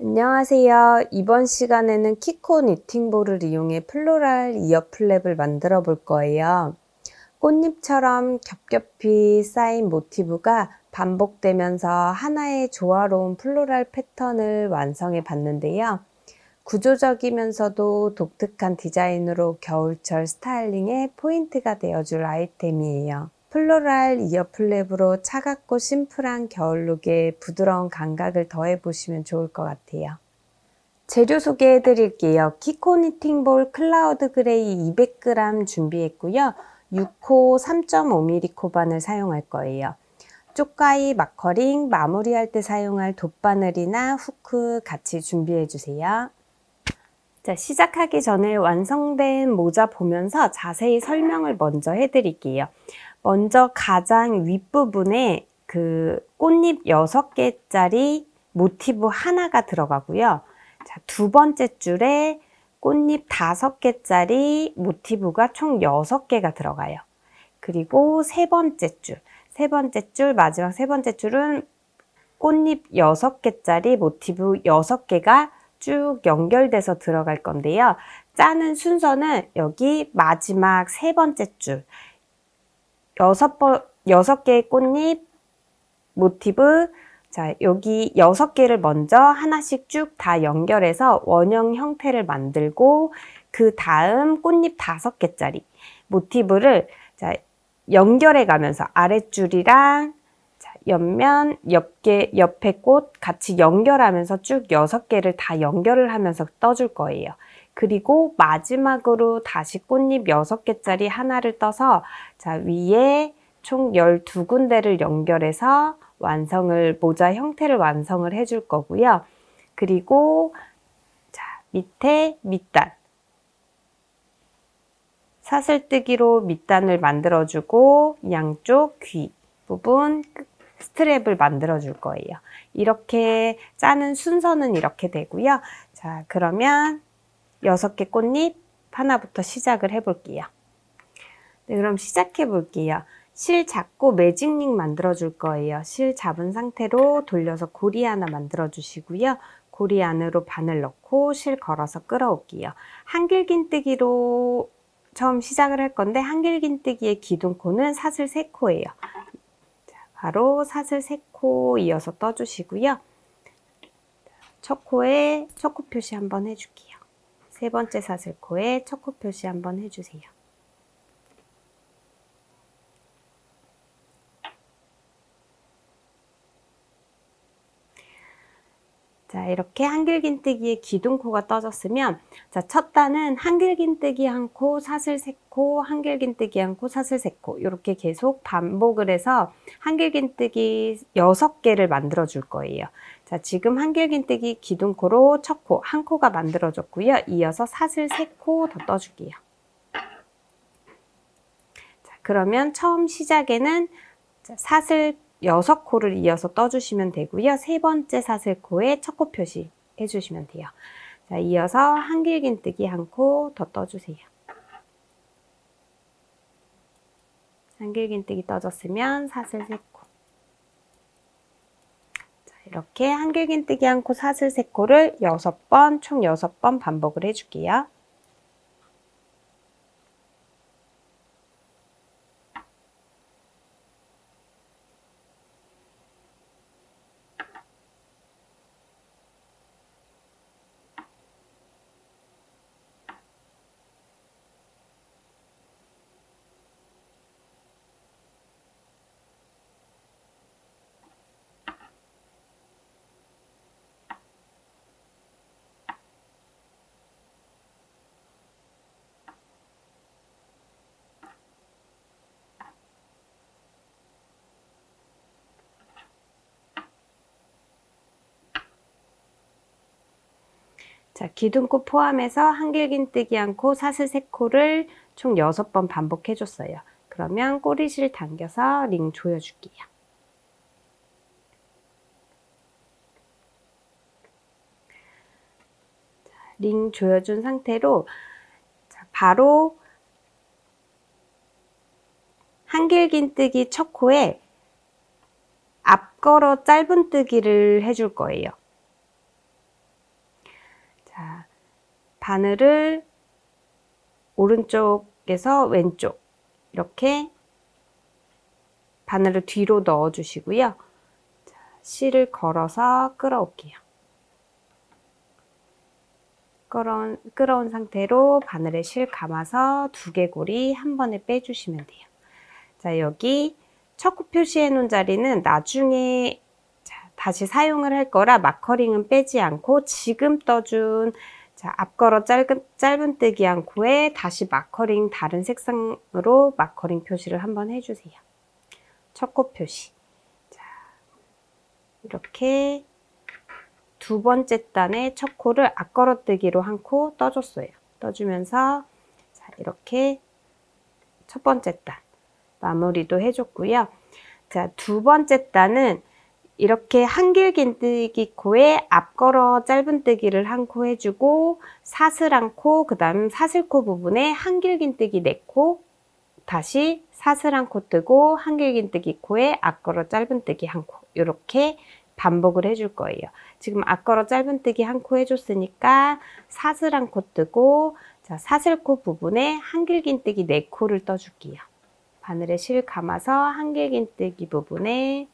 안녕하세요. 이번 시간에는 키코 니팅볼을 이용해 플로럴 이어 플랩을 만들어 볼 거예요. 꽃잎처럼 겹겹이 쌓인 모티브가 반복되면서 하나의 조화로운 플로럴 패턴을 완성해 봤는데요. 구조적이면서도 독특한 디자인으로 겨울철 스타일링에 포인트가 되어줄 아이템이에요. 플로럴 이어 플랩으로 차갑고 심플한 겨울룩에 부드러운 감각을 더해보시면 좋을 것 같아요. 재료 소개해 드릴게요. 키코 니팅볼 클라우드 그레이 200g 준비했고요. 6호 3.5mm 코바늘 사용할 거예요. 쪽가위, 마커링, 마무리할 때 사용할 돗바늘이나 후크 같이 준비해 주세요. 자, 시작하기 전에 완성된 모자 보면서 자세히 설명을 먼저 해드릴게요. 먼저 가장 윗부분에 그 꽃잎 6개짜리 모티브 하나가 들어가고요. 자, 두 번째 줄에 꽃잎 5개짜리 모티브가 총 6개가 들어가요. 그리고 세 번째 줄, 마지막 세 번째 줄은 꽃잎 6개짜리 모티브 6개가 쭉 연결돼서 들어갈 건데요. 짜는 순서는 여기 마지막 세 번째 줄, 6개의 꽃잎 모티브, 자, 여기 6개를 먼저 하나씩 쭉 다 연결해서 원형 형태를 만들고, 그 다음 꽃잎 5개짜리 모티브를 자, 연결해 가면서 아랫줄이랑 옆면, 옆에 꽃 같이 연결하면서 쭉 6개를 다 연결을 하면서 떠줄 거예요. 그리고 마지막으로 다시 꽃잎 6개짜리 하나를 떠서 자, 위에 총 12군데를 연결해서 모자 형태를 완성을 해줄 거고요. 그리고 자, 밑에 밑단. 사슬뜨기로 밑단을 만들어주고 양쪽 귀 부분 스트랩을 만들어 줄 거예요. 이렇게 짜는 순서는 이렇게 되고요. 자, 그러면 6개 꽃잎 하나부터 시작을 해 볼게요. 네, 그럼 시작해 볼게요. 실 잡고 매직링 만들어 줄 거예요. 실 잡은 상태로 돌려서 고리 하나 만들어 주시고요. 고리 안으로 바늘 넣고 실 걸어서 끌어올게요. 한길긴뜨기로 처음 시작을 할 건데 한길긴뜨기의 기둥코는 사슬 3코예요. 바로 사슬 3코 이어서 떠주시고요. 첫 코에 첫 코 표시 한번 해줄게요. 세 번째 사슬코에 첫 코 표시 한번 해주세요. 자, 이렇게 한길긴뜨기의 기둥코가 떠졌으면 자, 첫 단은 한길긴뜨기 한 코, 사슬 3코, 한길긴뜨기 한 코, 사슬 3코 이렇게 계속 반복을 해서 한길긴뜨기 6개를 만들어 줄 거예요. 자, 지금 한길긴뜨기 기둥코로 첫 코, 한 코가 만들어졌고요. 이어서 사슬 3코 더 떠줄게요. 자, 그러면 처음 시작에는 사슬 6코를 이어서 떠주시면 되고요. 세 번째 사슬코에 첫 코 표시 해주시면 돼요. 자, 이어서 한길긴뜨기 한 코 더 떠주세요. 한길긴뜨기 떠졌으면 사슬 3코. 자, 이렇게 한길긴뜨기 한 코, 사슬 3코를 6번, 총 6번 반복을 해줄게요. 자, 기둥코 포함해서 한길긴뜨기 한 코, 사슬 3코를 총 6번 반복해줬어요. 그러면 꼬리실 당겨서 링 조여줄게요. 링 조여준 상태로 바로 한길긴뜨기 첫 코에 앞걸어 짧은뜨기를 해줄 거예요. 자, 바늘을 오른쪽에서 왼쪽 이렇게 바늘을 뒤로 넣어 주시고요. 자, 실을 걸어서 끌어올게요. 끌어온 상태로 바늘에 실 감아서 두개골이 한 번에 빼주시면 돼요. 자, 여기 척후 표시해 놓은 자리는 나중에 다시 사용을 할 거라 마커링은 빼지 않고 지금 떠준 앞걸어 짧은뜨기 한 코에 다시 마커링 다른 색상으로 마커링 표시를 한번 해주세요. 척코 표시. 자, 이렇게 두 번째 단의 첫 코를 앞걸어뜨기로 한 코 떠줬어요. 떠주면서 자, 이렇게 첫 번째 단 마무리도 해줬고요. 자, 두 번째 단은 이렇게 한길긴뜨기 코에 앞걸어 짧은뜨기를 한 코 해주고 사슬한 코, 그 다음 사슬코 부분에 한길긴뜨기 4코, 다시 사슬한 코 뜨고 한길긴뜨기 코에 앞걸어 짧은뜨기 한 코, 이렇게 반복을 해줄 거예요. 지금 앞걸어 짧은뜨기 한 코 해줬으니까 사슬한 코 뜨고 자, 사슬코 부분에 한길긴뜨기 4코를 떠줄게요. 바늘에 실 감아서 한길긴뜨기 부분에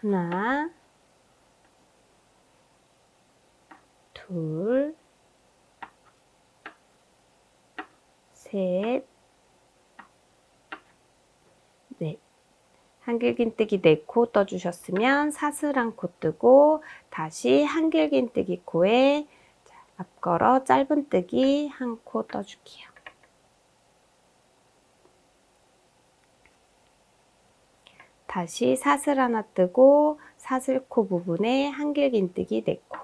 하나, 둘, 셋, 넷. 한길긴뜨기 4코 떠주셨으면 사슬한 코 뜨고 다시 한길긴뜨기 코에 앞걸어 짧은뜨기 한 코 떠줄게요. 다시 사슬 하나 뜨고 사슬코 부분에 한길긴뜨기 4코.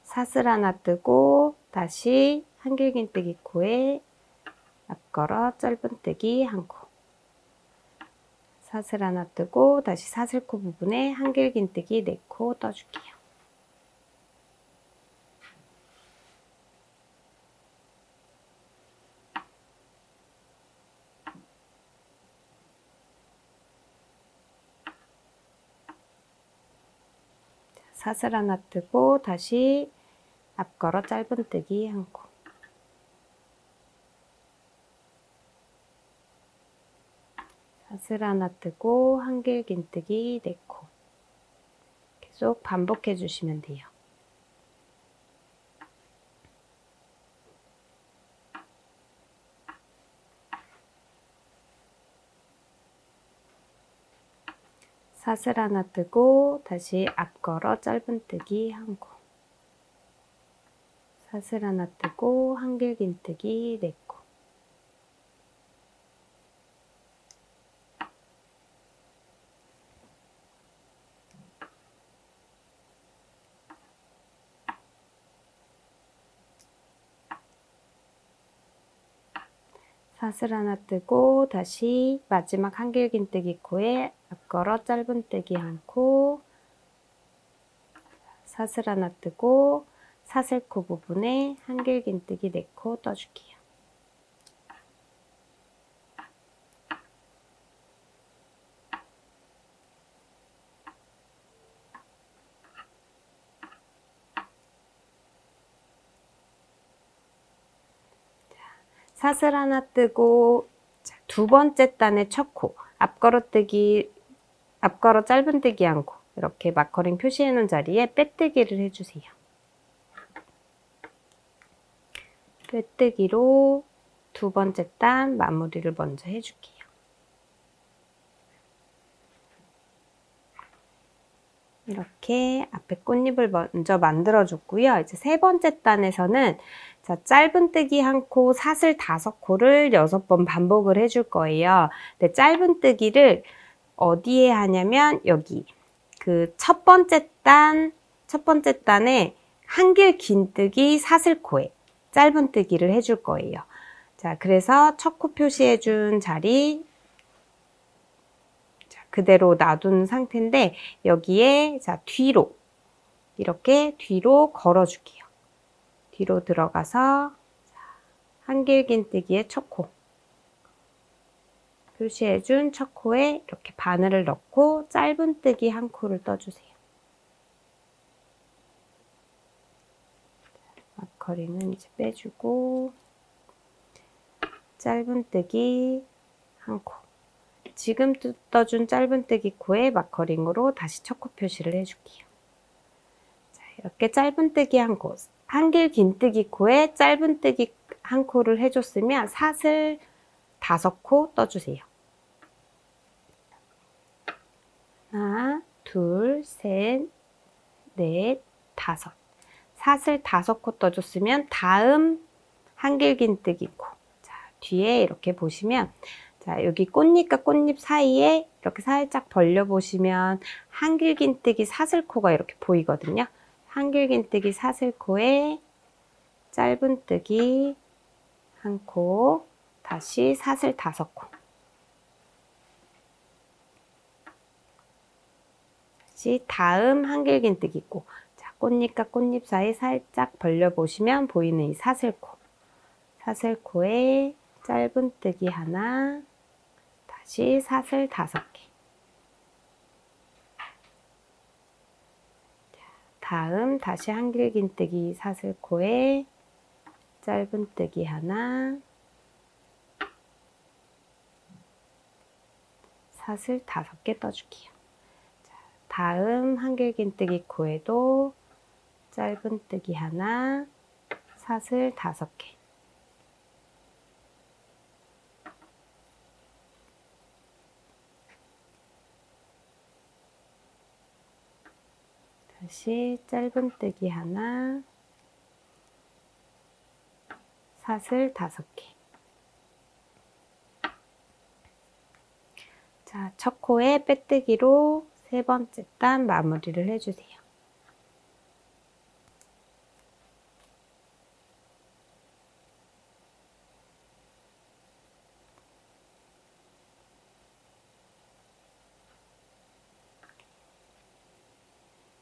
사슬 하나 뜨고 다시 한길긴뜨기 코에 앞걸어 짧은뜨기 한 코. 사슬 하나 뜨고 다시 사슬코 부분에 한길긴뜨기 4코 떠줄게요. 사슬 하나 뜨고 다시 앞걸어 짧은뜨기 한 코. 사슬 하나 뜨고 한길긴뜨기 4코. 계속 반복해 주시면 돼요. 사슬 하나 뜨고 다시 앞걸어 짧은뜨기 한 코. 사슬 하나 뜨고 한길긴뜨기 4코. 사슬 하나 뜨고 다시 마지막 한길긴뜨기 코에 앞걸어 짧은뜨기 한 코, 사슬 하나 뜨고 사슬코 부분에 한길긴뜨기 4코 떠줄게요. 사슬 하나 뜨고 두 번째 단의 첫 코, 앞걸어 짧은뜨기 한 코, 이렇게 마커링 표시해 놓은 자리에 빼뜨기를 해주세요. 빼뜨기로 두 번째 단 마무리를 먼저 해줄게요. 이렇게 앞에 꽃잎을 먼저 만들어 줬고요. 이제 세 번째 단에서는 자, 짧은뜨기 한 코, 사슬 5코를 6번 반복을 해줄 거예요. 근데 짧은뜨기를 어디에 하냐면 여기 그 첫 번째 단에 한길 긴뜨기 사슬코에 짧은뜨기를 해줄 거예요. 자, 그래서 첫 코 표시해 준 자리 그대로 놔둔 상태인데 여기에 자 뒤로 이렇게 뒤로 걸어줄게요. 뒤로 들어가서 한길긴뜨기의 첫 코 표시해준 첫 코에 이렇게 바늘을 넣고 짧은뜨기 한 코를 떠주세요. 마커링은 이제 빼주고 짧은뜨기 한 코. 지금 떠준 짧은뜨기 코에 마커링으로 다시 첫 코 표시를 해줄게요. 자, 이렇게 짧은뜨기 한 코, 한길긴뜨기 코에 짧은뜨기 한 코를 해줬으면 사슬 5코 떠주세요. 하나, 둘, 셋, 넷, 다섯. 사슬 5코 떠줬으면 다음 한길긴뜨기 코. 자, 뒤에 이렇게 보시면 자, 여기 꽃잎과 꽃잎 사이에 이렇게 살짝 벌려보시면 한길긴뜨기 사슬코가 이렇게 보이거든요. 한길긴뜨기 사슬코에 짧은뜨기 한 코, 다시 사슬 5코. 다시 다음 한길긴뜨기 코. 자, 꽃잎과 꽃잎 사이 살짝 벌려보시면 보이는 이 사슬코. 사슬코에 짧은뜨기 하나, 다시 사슬 5개. 다음 다시 한길긴뜨기 사슬코에 짧은뜨기 하나, 사슬 5개 떠줄게요. 자, 다음 한길긴뜨기 코에도 짧은뜨기 하나, 사슬 5개. 다시 짧은뜨기 하나, 사슬 5개. 자, 첫 코에 빼뜨기로 3번째 단 마무리를 해주세요.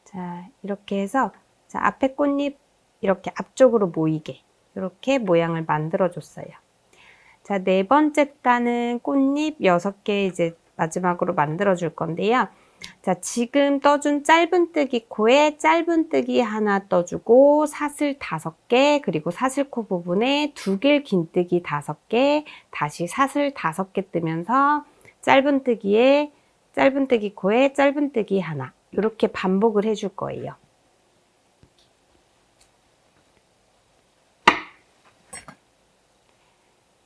자, 이렇게 해서 자, 앞에 꽃잎 이렇게 앞쪽으로 모이게 이렇게 모양을 만들어 줬어요. 자, 4번째 단은 꽃잎 6개 이제 마지막으로 만들어 줄 건데요. 자, 지금 떠준 짧은뜨기 코에 짧은뜨기 하나 떠주고 사슬 5개, 그리고 사슬코 부분에 2길 긴뜨기 5개, 다시 사슬 5개 뜨면서 짧은뜨기에 짧은뜨기 코에 짧은뜨기 하나, 이렇게 반복을 해줄 거예요.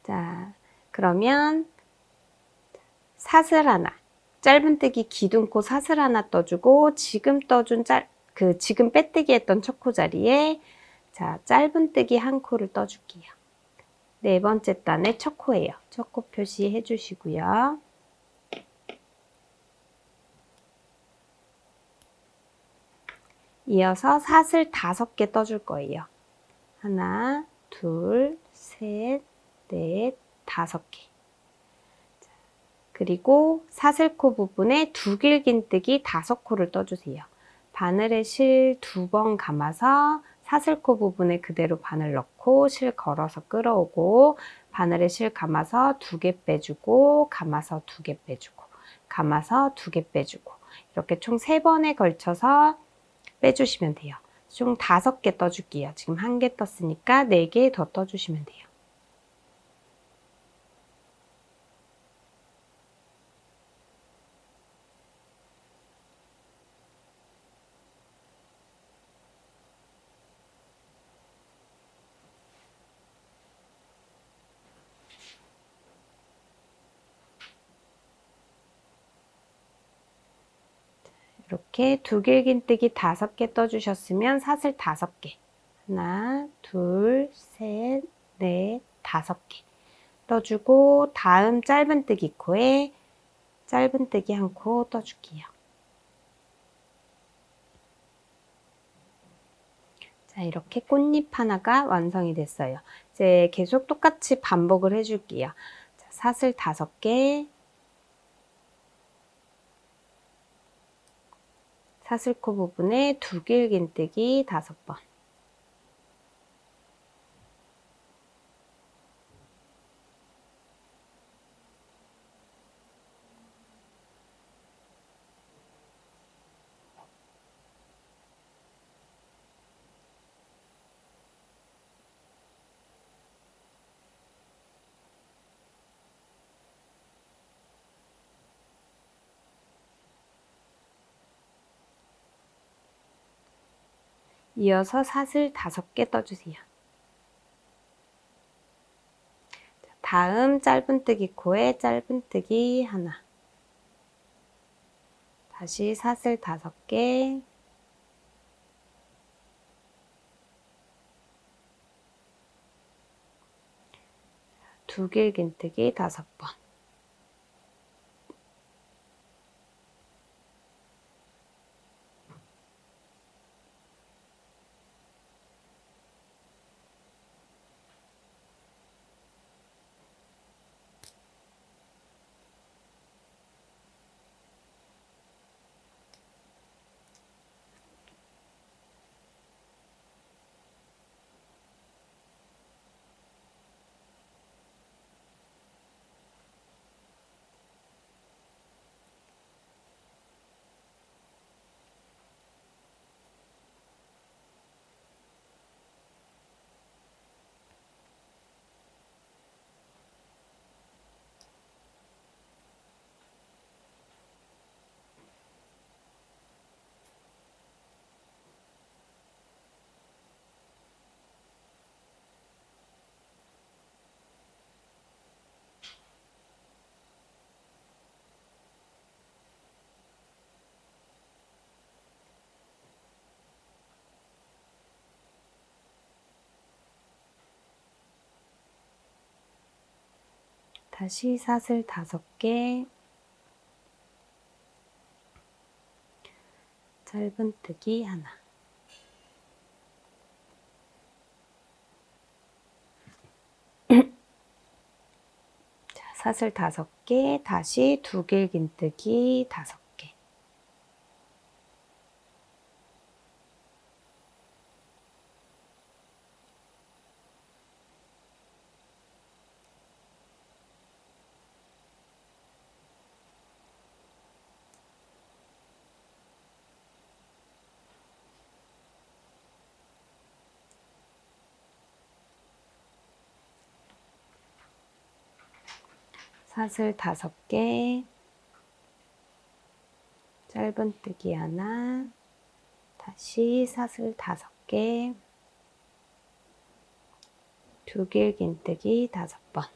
자, 그러면 사슬 하나, 짧은뜨기 기둥코 사슬 하나 떠주고 지금 떠준 지금 빼뜨기 했던 첫 코 자리에 자, 짧은뜨기 한 코를 떠줄게요. 4번째 단의 첫 코예요. 첫 코 표시해 주시고요. 이어서 사슬 5개 떠줄 거예요. 하나, 둘, 셋, 넷, 5개. 그리고 사슬코 부분에 2길 긴뜨기 5코를 떠주세요. 바늘에 실 2번 감아서 사슬코 부분에 그대로 바늘 넣고 실 걸어서 끌어오고 바늘에 실 감아서 2개 빼주고 감아서 2개 빼주고 감아서 2개 빼주고 이렇게 총 3번에 걸쳐서 빼주시면 돼요. 총 5개 떠줄게요. 지금 1개 떴으니까 4개 더 떠주시면 돼요. 이렇게 2길 긴뜨기 5개 떠주셨으면 사슬 5개. 하나, 둘, 셋, 넷, 5개. 떠주고 다음 짧은뜨기 코에 짧은뜨기 한 코 떠줄게요. 자, 이렇게 꽃잎 하나가 완성이 됐어요. 이제 계속 똑같이 반복을 해줄게요. 자, 사슬 5개, 사슬코 부분에 두 길긴뜨기 5번. 이어서 사슬 5개 떠주세요. 다음 짧은뜨기 코에 짧은뜨기 하나. 다시 사슬 5개. 두 길긴뜨기 5번. 다시 사슬 5개. 짧은뜨기 하나. 자, 사슬 5개. 다시 두 길긴뜨기 5개. 사슬 5개. 짧은뜨기 하나. 다시 사슬 5개. 두 길긴뜨기 5번.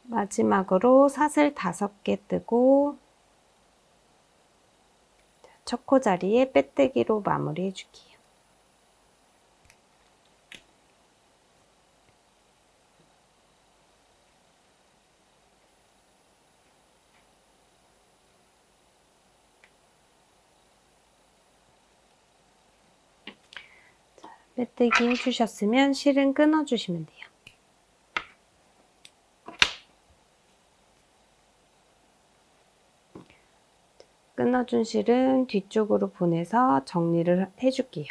마지막으로 사슬 5개 뜨고 첫 코 자리에 빼뜨기로 마무리해 줄게요. 빼뜨기 해주셨으면 실은 끊어주시면 돼요. 끊어준 실은 뒤쪽으로 보내서 정리를 해줄게요.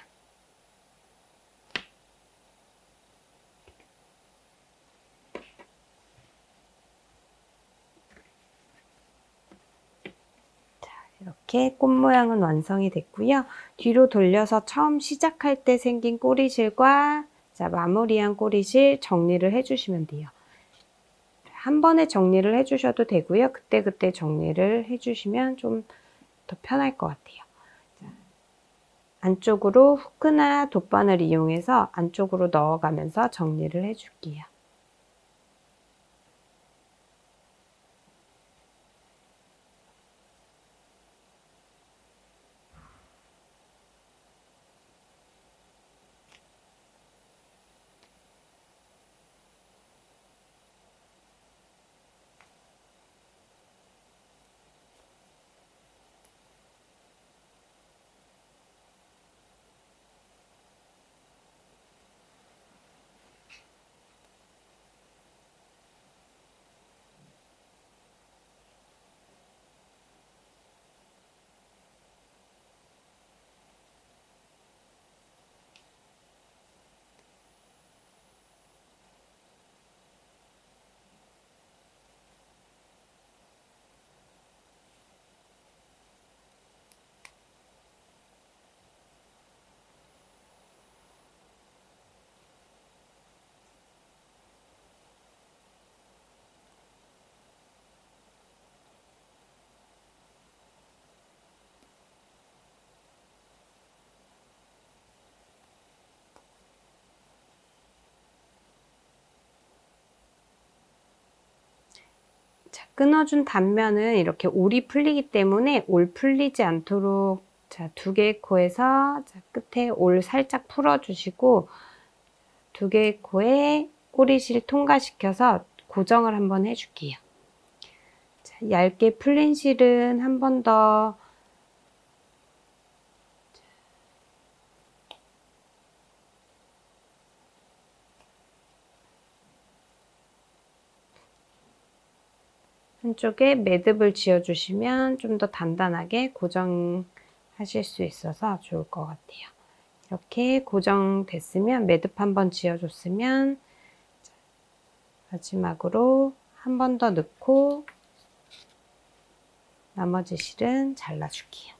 자, 이렇게 꽃 모양은 완성이 됐고요. 뒤로 돌려서 처음 시작할 때 생긴 꼬리실과 자, 마무리한 꼬리실 정리를 해주시면 돼요. 한 번에 정리를 해주셔도 되고요. 그때그때 정리를 해주시면 좀 더 편할 것 같아요. 자, 안쪽으로 후크나 돗바늘 이용해서 안쪽으로 넣어가면서 정리를 해줄게요. 끊어준 단면은 이렇게 올이 풀리기 때문에 올 풀리지 않도록 자, 2개의 코에서 자, 끝에 올 살짝 풀어주시고 2개의 코에 꼬리실 통과시켜서 고정을 한번 해줄게요. 자, 얇게 풀린 실은 한 번 더 한쪽에 매듭을 지어주시면 좀 더 단단하게 고정하실 수 있어서 좋을 것 같아요. 이렇게 고정됐으면 매듭 한번 지어줬으면 마지막으로 한 번 더 넣고 나머지 실은 잘라줄게요.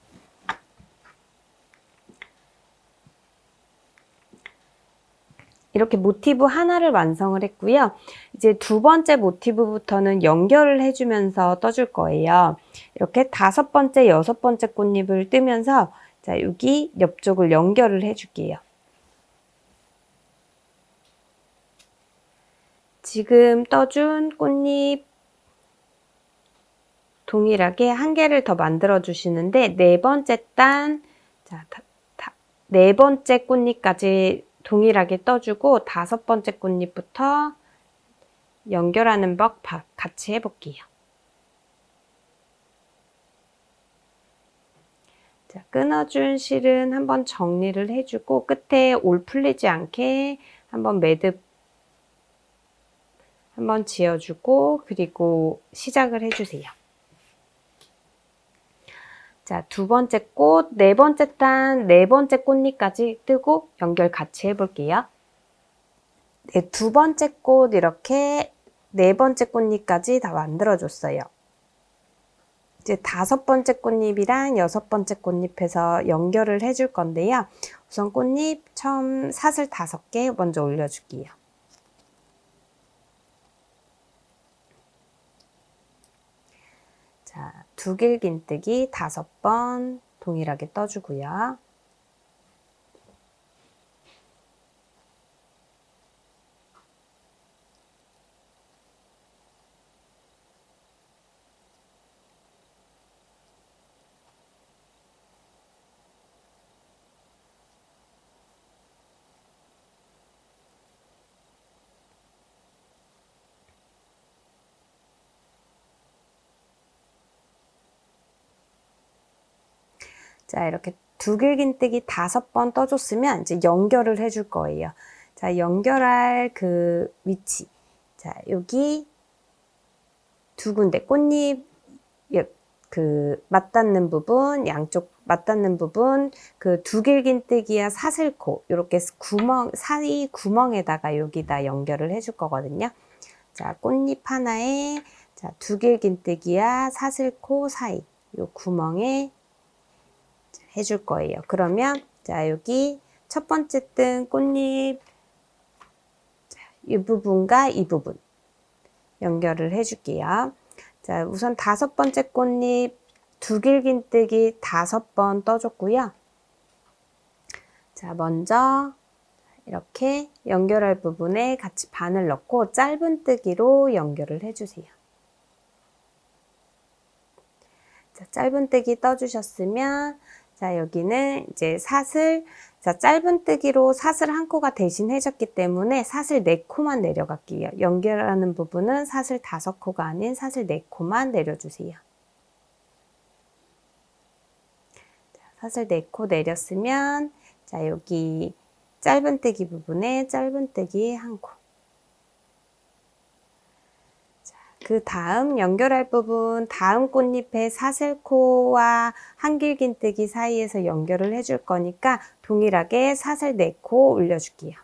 이렇게 모티브 하나를 완성을 했고요. 이제 2번째 모티브부터는 연결을 해주면서 떠줄 거예요. 이렇게 5번째, 6번째 꽃잎을 뜨면서 자, 여기 옆쪽을 연결을 해줄게요. 지금 떠준 꽃잎 동일하게 1개를 더 만들어 주시는데 4번째 단, 자, 4번째 꽃잎까지 동일하게 떠주고 5번째 꽃잎부터 연결하는 법 같이 해볼게요. 자, 끊어준 실은 한번 정리를 해주고 끝에 올 풀리지 않게 한번 매듭 한번 지어주고 그리고 시작을 해주세요. 자, 2번째 꽃, 4번째 단, 4번째 꽃잎까지 뜨고 연결 같이 해볼게요. 네, 2번째 꽃 이렇게 4번째 꽃잎까지 다 만들어줬어요. 이제 5번째 꽃잎이랑 6번째 꽃잎에서 연결을 해줄 건데요. 우선 꽃잎 처음 사슬 5개 먼저 올려줄게요. 자, 두길긴뜨기 5번 동일하게 떠주고요. 자, 이렇게 두길긴뜨기 5번 떠줬으면 이제 연결을 해줄 거예요. 자, 연결할 그 위치. 자, 여기 2군데 꽃잎 그 맞닿는 부분, 양쪽 맞닿는 부분, 그 두길긴뜨기와 사슬코 이렇게 구멍 사이 구멍에다가 여기다 연결을 해줄 거거든요. 자, 꽃잎 하나에 자, 두길긴뜨기와 사슬코 사이 요 구멍에 해줄 거예요. 그러면 자, 여기 첫 번째 뜬 꽃잎 이 부분과 이 부분 연결을 해줄게요. 자, 우선 5번째 꽃잎 두길긴뜨기 5번 떠줬고요. 자, 먼저 이렇게 연결할 부분에 같이 바늘 넣고 짧은뜨기로 연결을 해주세요. 자, 짧은뜨기 떠주셨으면 자, 여기는 이제 사슬, 자, 짧은뜨기로 사슬 1코가 대신 해줬기 때문에 사슬 4코만 내려갈게요. 연결하는 부분은 사슬 5코가 아닌 사슬 4코만 내려주세요. 자, 사슬 4코 내렸으면 자, 여기 짧은뜨기 부분에 짧은뜨기 1코. 그 다음 연결할 부분 다음 꽃잎의 사슬코와 한길긴뜨기 사이에서 연결을 해줄 거니까 동일하게 사슬 4코 올려줄게요.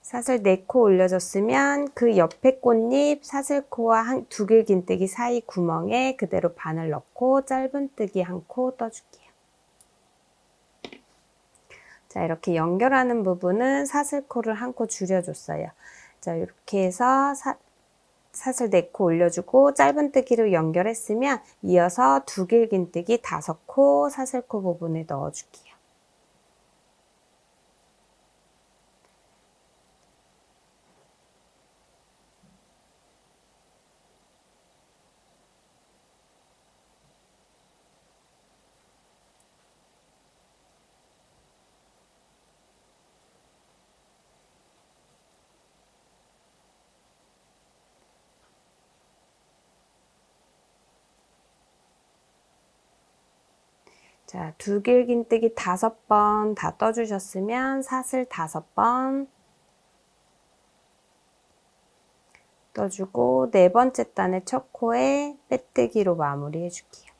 사슬 4코 올려줬으면 그 옆에 꽃잎 사슬코와 두길긴뜨기 사이 구멍에 그대로 바늘 넣고 짧은뜨기 1코 떠줄게요. 자, 이렇게 연결하는 부분은 사슬코를 1코 줄여줬어요. 자, 이렇게 해서 사슬 4코 올려주고 짧은뜨기로 연결했으면 이어서 두길긴뜨기 5코 사슬코 부분에 넣어줄게요. 자, 두길긴뜨기 5번 다 떠주셨으면 사슬 5번 떠주고 네 번째 단의 첫 코에 빼뜨기로 마무리 해줄게요.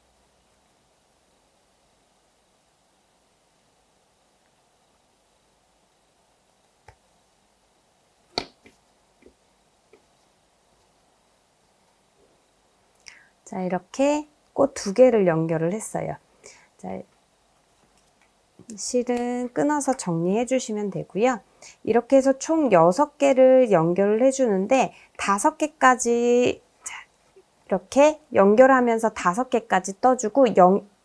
자, 이렇게 꽃 2개를 연결을 했어요. 자, 실은 끊어서 정리해 주시면 되고요. 이렇게 해서 총 6개를 연결을 해 주는데 5개까지 이렇게 연결하면서 5개까지 떠주고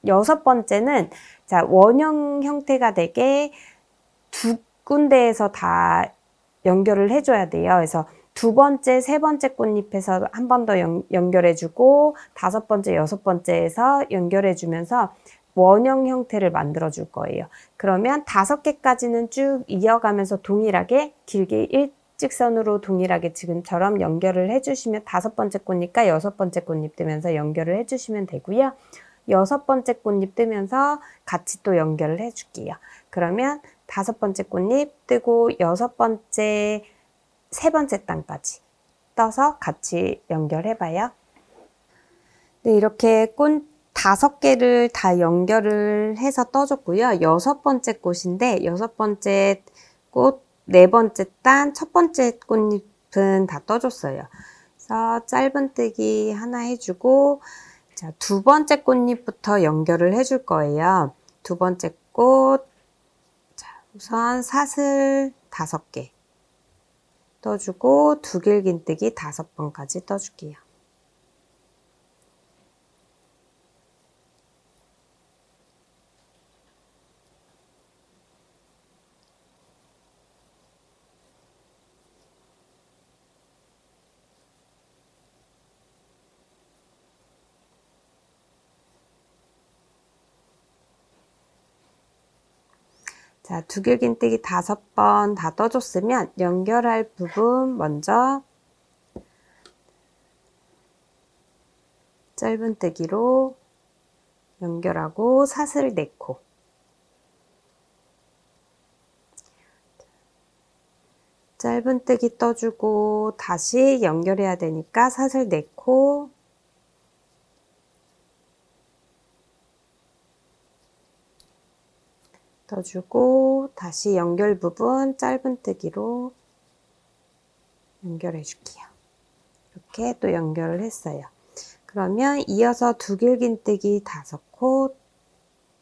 6번째는 자, 원형 형태가 되게 2군데에서 다 연결을 해줘야 돼요. 그래서 2번째, 3번째 꽃잎에서 한 번 더 연결해주고 5번째, 6번째에서 연결해주면서 원형 형태를 만들어 줄 거예요. 그러면 5개까지는 쭉 이어가면서 동일하게 길게 일직선으로 동일하게 지금처럼 연결을 해주시면 5번째 꽃잎과 6번째 꽃잎 뜨면서 연결을 해주시면 되고요. 6번째 꽃잎 뜨면서 같이 또 연결을 해줄게요. 그러면 5번째 꽃잎 뜨고 6번째, 3번째 단까지 떠서 같이 연결해봐요. 네, 이렇게 꽃 5개를 다 연결을 해서 떠줬고요. 6번째 꽃인데 6번째 꽃, 4번째 단, 첫 번째 꽃잎은 다 떠줬어요. 그래서 짧은뜨기 하나 해주고 자, 2번째 꽃잎부터 연결을 해줄 거예요. 2번째 꽃, 자, 우선 사슬 5개 떠주고 두길긴뜨기 5번까지 떠줄게요. 자, 두길긴뜨기 5번 다 떠줬으면 연결할 부분 먼저 짧은뜨기로 연결하고 사슬 4코 짧은뜨기 떠주고 다시 연결해야 되니까 사슬 4코 떠주고 다시 연결 부분 짧은뜨기로 연결해 줄게요. 이렇게 또 연결을 했어요. 그러면 이어서 두길긴뜨기 5코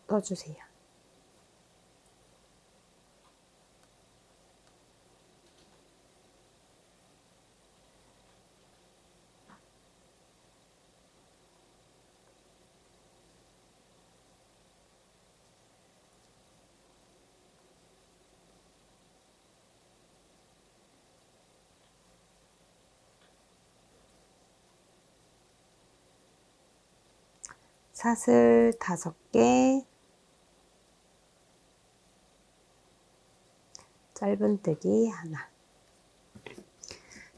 떠주세요. 사슬 5개 짧은뜨기 하나.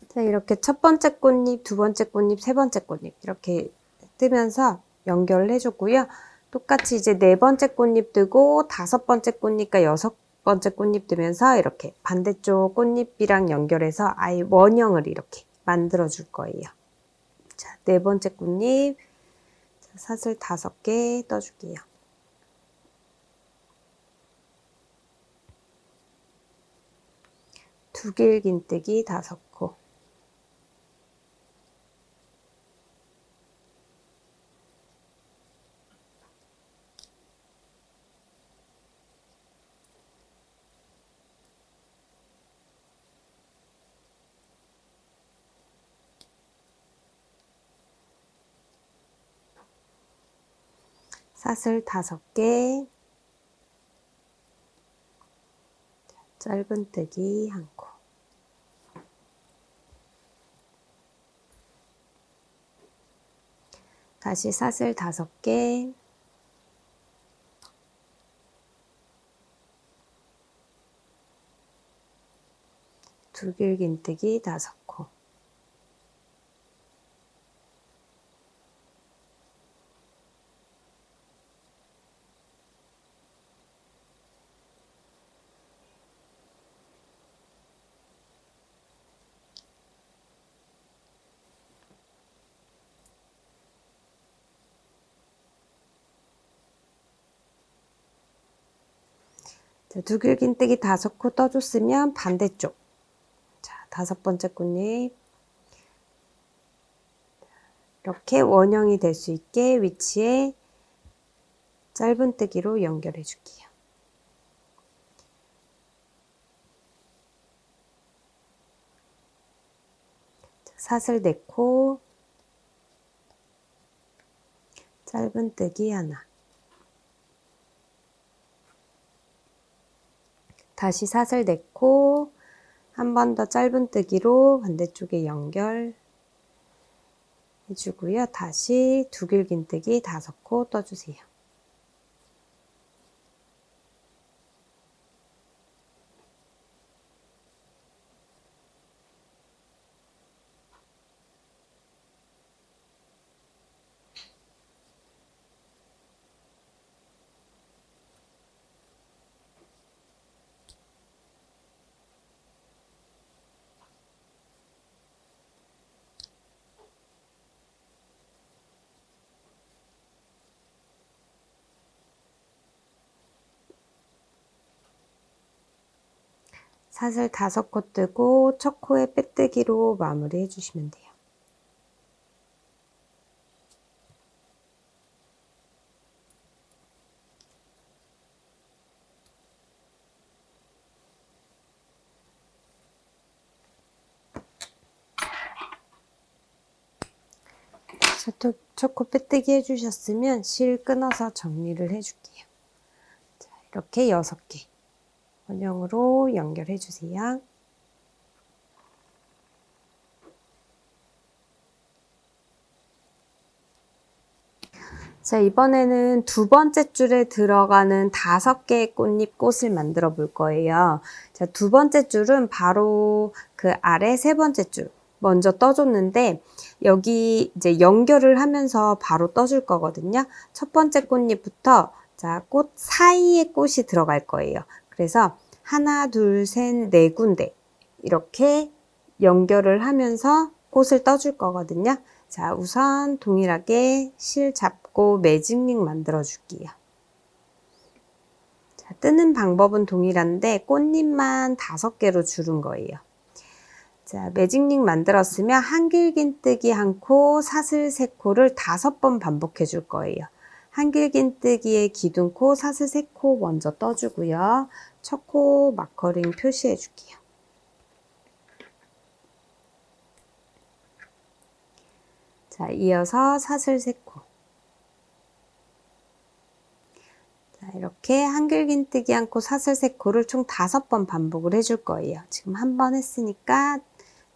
자, 이렇게 첫 번째 꽃잎, 2번째 꽃잎, 3번째 꽃잎 이렇게 뜨면서 연결을 해줬고요. 똑같이 이제 4번째 꽃잎 뜨고 5번째 꽃잎과 6번째 꽃잎 뜨면서 이렇게 반대쪽 꽃잎이랑 연결해서 아예 원형을 이렇게 만들어 줄 거예요. 자, 4번째 꽃잎 사슬 5개 떠줄게요. 두길긴뜨기 5코 사슬 5개 짧은뜨기 1코 다시 사슬 5개 두길긴뜨기 5코 자, 두길긴뜨기 5코 떠줬으면 반대쪽. 자, 5번째 꽃잎. 이렇게 원형이 될 수 있게 위치에 짧은뜨기로 연결해 줄게요. 사슬 4코, 짧은뜨기 하나. 다시 사슬 4코, 한 번 더 짧은뜨기로 반대쪽에 연결 해주고요. 다시 두길긴뜨기 5코 떠주세요. 사슬 5코 뜨고 첫 코에 빼뜨기로 마무리 해주시면 돼요. 첫 코 빼뜨기 해주셨으면 실 끊어서 정리를 해줄게요. 자, 이렇게 6개 원형으로 연결해 주세요. 자, 이번에는 2번째 줄에 들어가는 5개의 꽃을 만들어 볼 거예요. 자, 2번째 줄은 바로 그 아래 3번째 줄 먼저 떠줬는데 여기 이제 연결을 하면서 바로 떠줄 거거든요. 첫 번째 꽃잎부터 자, 꽃 사이에 꽃이 들어갈 거예요. 그래서 하나, 둘, 셋, 4군데 이렇게 연결을 하면서 꽃을 떠줄 거거든요. 자, 우선 동일하게 실 잡고 매직링 만들어 줄게요. 자, 뜨는 방법은 동일한데 꽃잎만 5개로 주른 거예요. 자, 매직링 만들었으면 한길긴뜨기 1코, 사슬 3코를 5번 반복해 줄 거예요. 한길긴뜨기의 기둥코, 사슬 3코 먼저 떠주고요. 첫 코 마커링 표시해 줄게요. 자, 이어서 사슬 3코. 자, 이렇게 한길긴뜨기 1코, 사슬 3코를 총 5번 반복을 해줄 거예요. 지금 한 번 했으니까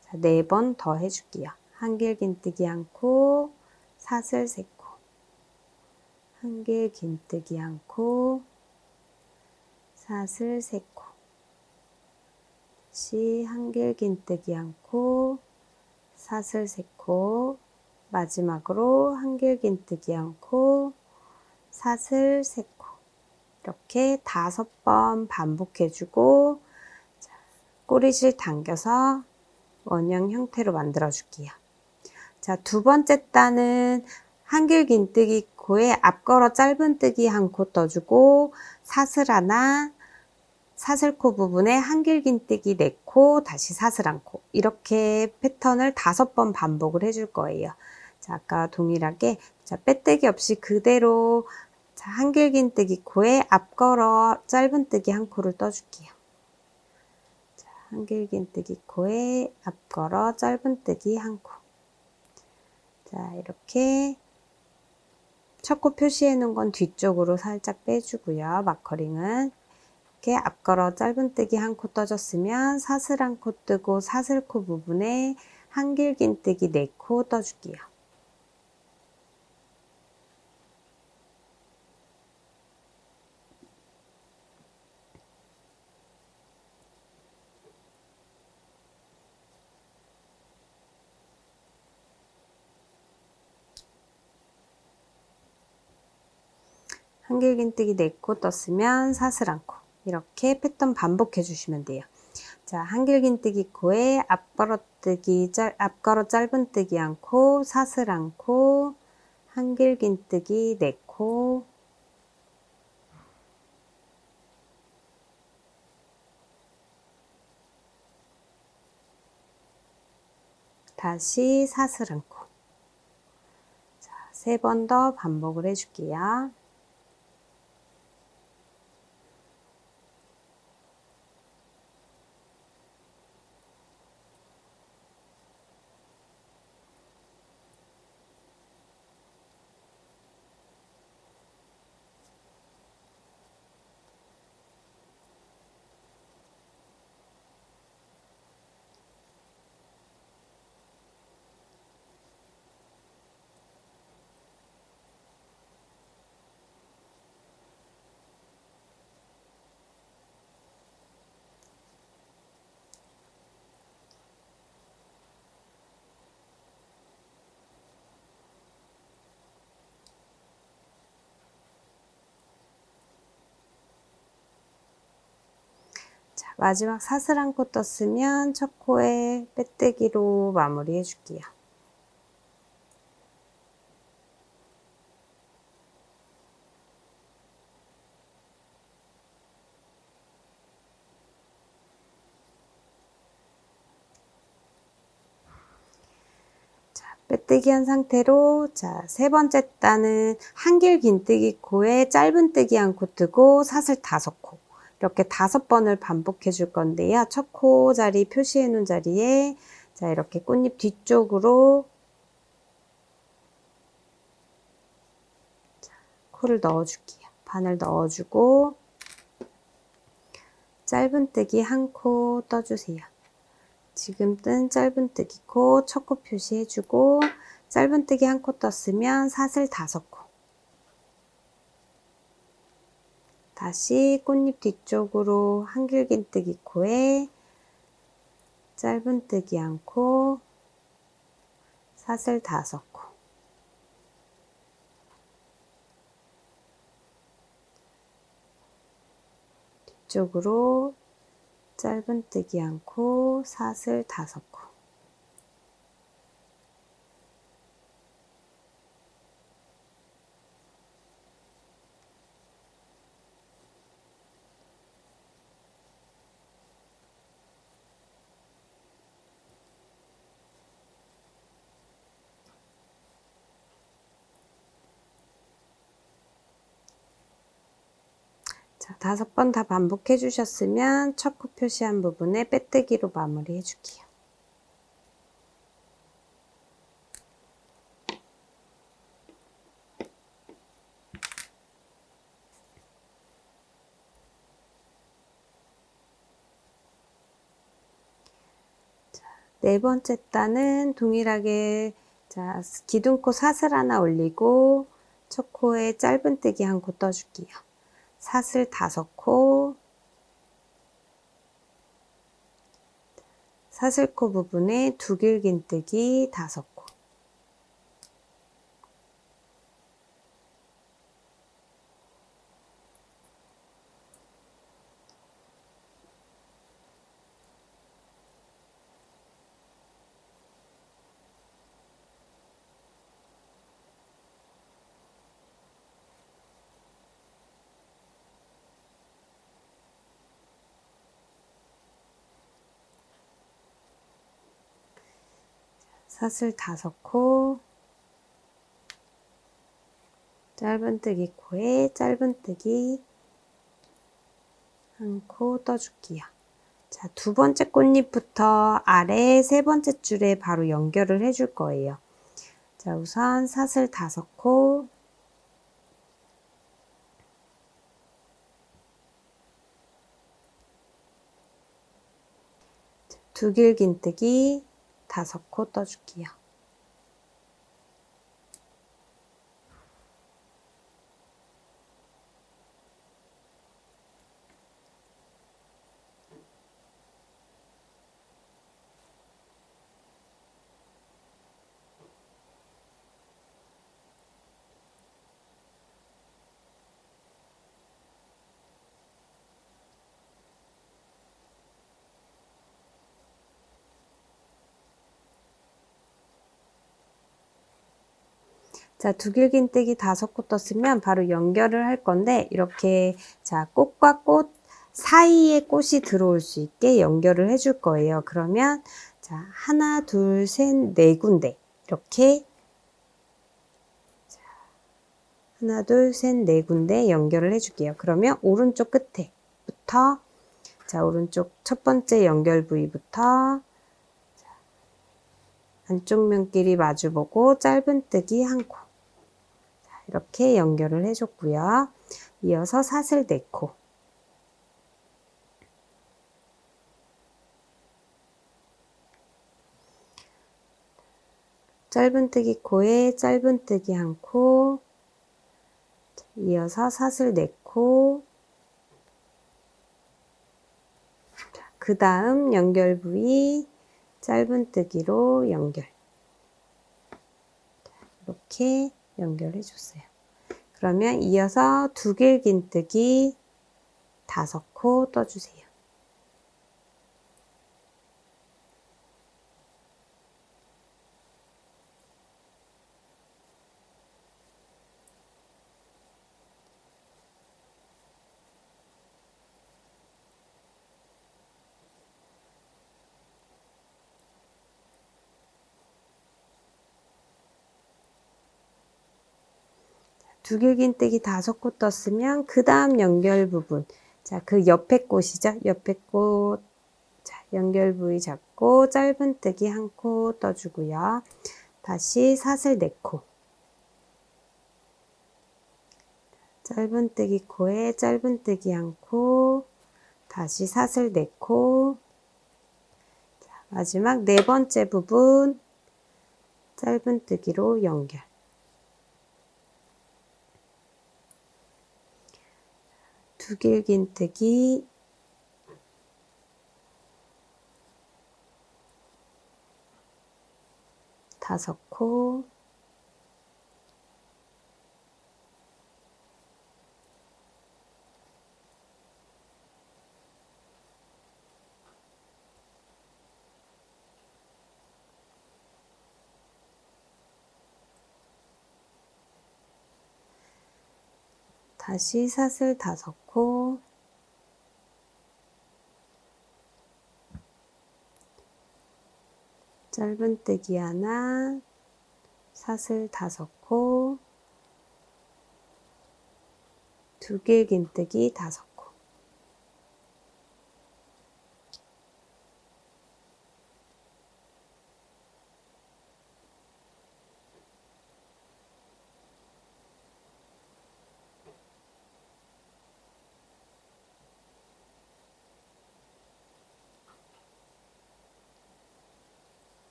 자, 4번 더 해줄게요. 한길긴뜨기 1코, 사슬 3코. 한길긴뜨기 1코, 사슬 3코. 다시 한길긴뜨기 1코, 사슬 3코. 마지막으로 한길긴뜨기 1코, 사슬 3코. 이렇게 5번 반복해주고 꼬리실 당겨서 원형 형태로 만들어 줄게요. 자, 2번째 단은 한길긴뜨기 코에 앞걸어 짧은뜨기 1코 떠주고 사슬 하나, 사슬코 부분에 한길긴뜨기 4코, 다시 사슬 1코 이렇게 패턴을 5번 반복을 해줄 거예요. 자, 아까 동일하게 자, 빼뜨기 없이 그대로 자, 한길긴뜨기 코에 앞걸어 짧은뜨기 1코를 떠줄게요. 자, 한길긴뜨기 코에 앞걸어 짧은뜨기 1코. 자, 이렇게 첫 코 표시해 놓은 건 뒤쪽으로 살짝 빼주고요. 마커링은 이렇게 앞걸어 짧은뜨기 1코 떠줬으면 사슬 1코 뜨고 사슬코 부분에 한길긴뜨기 4코 떠줄게요. 한길긴뜨기 4코 떴으면 사슬 1코 이렇게 패턴 반복해 주시면 돼요. 자, 한길긴뜨기 코에 앞걸어 짧은뜨기 1코, 사슬 1코, 한길긴뜨기 4코. 다시 사슬 안고. 자, 3번 더 반복을 해줄게요. 자, 마지막 사슬 안고 떴으면 첫 코에 빼뜨기로 마무리 해줄게요. 빼뜨기 한 상태로, 자, 3번째 단은 한길 긴뜨기 코에 짧은뜨기 한 코 뜨고 사슬 5코. 이렇게 5번을 반복해 줄 건데요. 첫 코 자리 표시해 놓은 자리에, 자, 이렇게 꽃잎 뒤쪽으로 자, 코를 넣어 줄게요. 바늘 넣어 주고, 짧은뜨기 한 코 떠주세요. 지금 뜬 짧은뜨기 코 첫 코 표시해주고, 짧은뜨기 한 코 떴으면 사슬 5코. 다시 꽃잎 뒤쪽으로 한길긴뜨기 코에 짧은뜨기 한 코, 사슬 5코. 뒤쪽으로 짧은뜨기 한 코, 사슬 5코. 자, 5번 다 반복해 주셨으면 첫 코 표시한 부분에 빼뜨기로 마무리 해줄게요. 자, 4번째 단은 동일하게, 자, 기둥코 사슬 하나 올리고 첫 코에 짧은뜨기 한 코 떠줄게요. 사슬 5코, 사슬코 부분에 두길긴뜨기 5코. 사슬 5코, 짧은뜨기 코에 짧은뜨기 한 코 떠줄게요. 자, 2번째 꽃잎부터 아래 3번째 줄에 바로 연결을 해줄 거예요. 자, 우선 사슬 5코, 두길긴뜨기 5코 떠줄게요. 자, 두길긴뜨기 5코 떴으면 바로 연결을 할 건데, 이렇게, 자, 꽃과 꽃 사이에 꽃이 들어올 수 있게 연결을 해줄 거예요. 그러면, 자, 하나, 둘, 셋, 네 군데. 이렇게 하나, 둘, 셋, 네 군데 연결을 해줄게요. 그러면 오른쪽 끝에부터, 자, 오른쪽 첫 번째 연결 부위부터 안쪽 면끼리 마주보고 짧은뜨기 한 코. 자, 이렇게 연결을 해줬고요. 이어서 사슬 4코. 짧은뜨기 코에 짧은뜨기 한 코. 이어서 사슬 4코. 그 다음 연결 부위 짧은뜨기로 연결. 이렇게 연결해 줬어요. 그러면 이어서 두길긴뜨기 5코 떠주세요. 두길긴뜨기 5코 떴으면 그 다음 연결 부분, 자, 그 옆에 꽃이죠. 옆에 꽃, 자, 연결 부위 잡고 짧은뜨기 한 코 떠주고요. 다시 사슬 4코. 짧은뜨기 코에 짧은뜨기 한 코, 다시 사슬 4코. 자, 마지막 네 번째 부분 짧은뜨기로 연결. 두길긴뜨기 5코. 다시 사슬 5코. 짧은뜨기 하나, 사슬 5코, 두길긴뜨기 5코.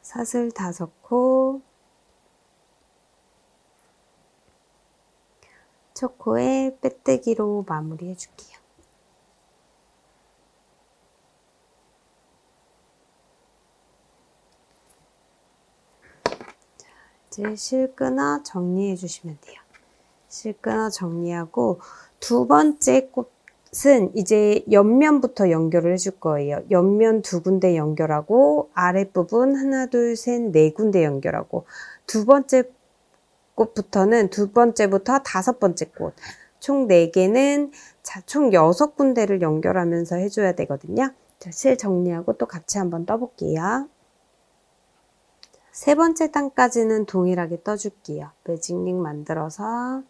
사슬 5코, 첫 코에 빼뜨기로 마무리 해줄게요. 자, 이제 실 끊어 정리해 주시면 돼요. 실 끊어 정리하고 두 번째 꽃은 이제 옆면부터 연결을 해줄 거예요. 옆면 2군데 연결하고 아랫부분 하나, 둘, 셋, 4군데 연결하고 두 번째 꽃부터는 두 번째부터 5번째 꽃 총 4개는 자, 총 6군데를 연결하면서 해줘야 되거든요. 자, 실 정리하고 또 같이 한번 떠볼게요. 세 번째 단까지는 동일하게 떠줄게요. 매직링 만들어서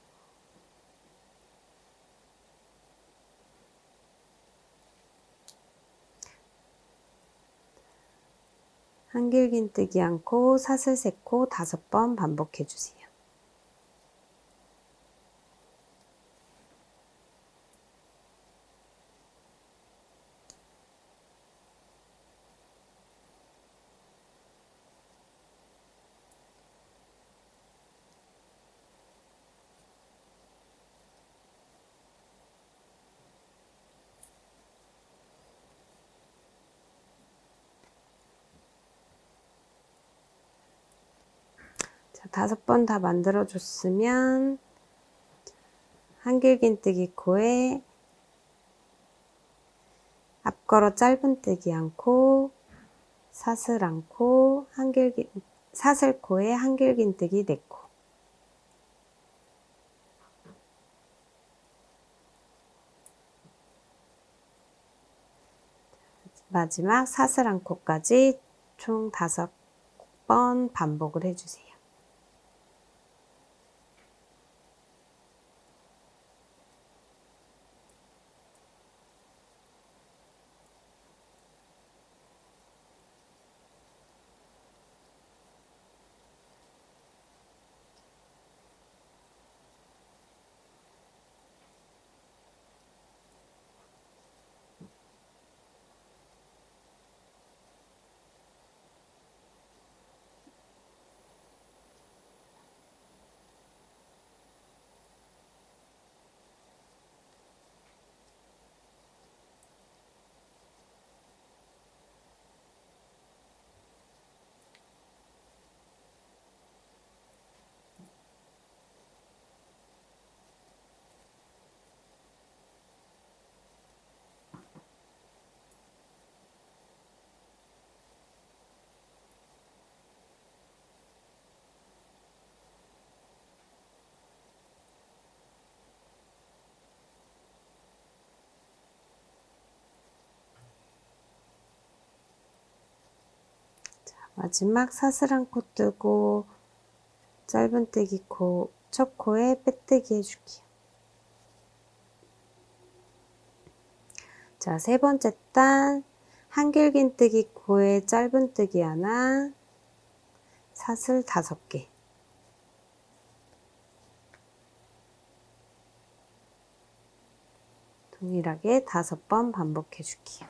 한길긴뜨기 한 코, 사슬 3코 5번 반복해 주세요. 자, 5번 다 만들어 줬으면 한길긴뜨기 코에 앞걸어 짧은뜨기 한 코, 사슬 한 코, 사슬코에 한길긴뜨기 4코. 마지막 사슬 한 코까지 총 5번 반복을 해주세요. 마지막 사슬 한 코 뜨고 짧은뜨기 코, 첫 코에 빼뜨기 해줄게요. 자, 세 번째 단 한길긴뜨기 코에 짧은뜨기 하나, 사슬 5개. 동일하게 5번 반복해 줄게요.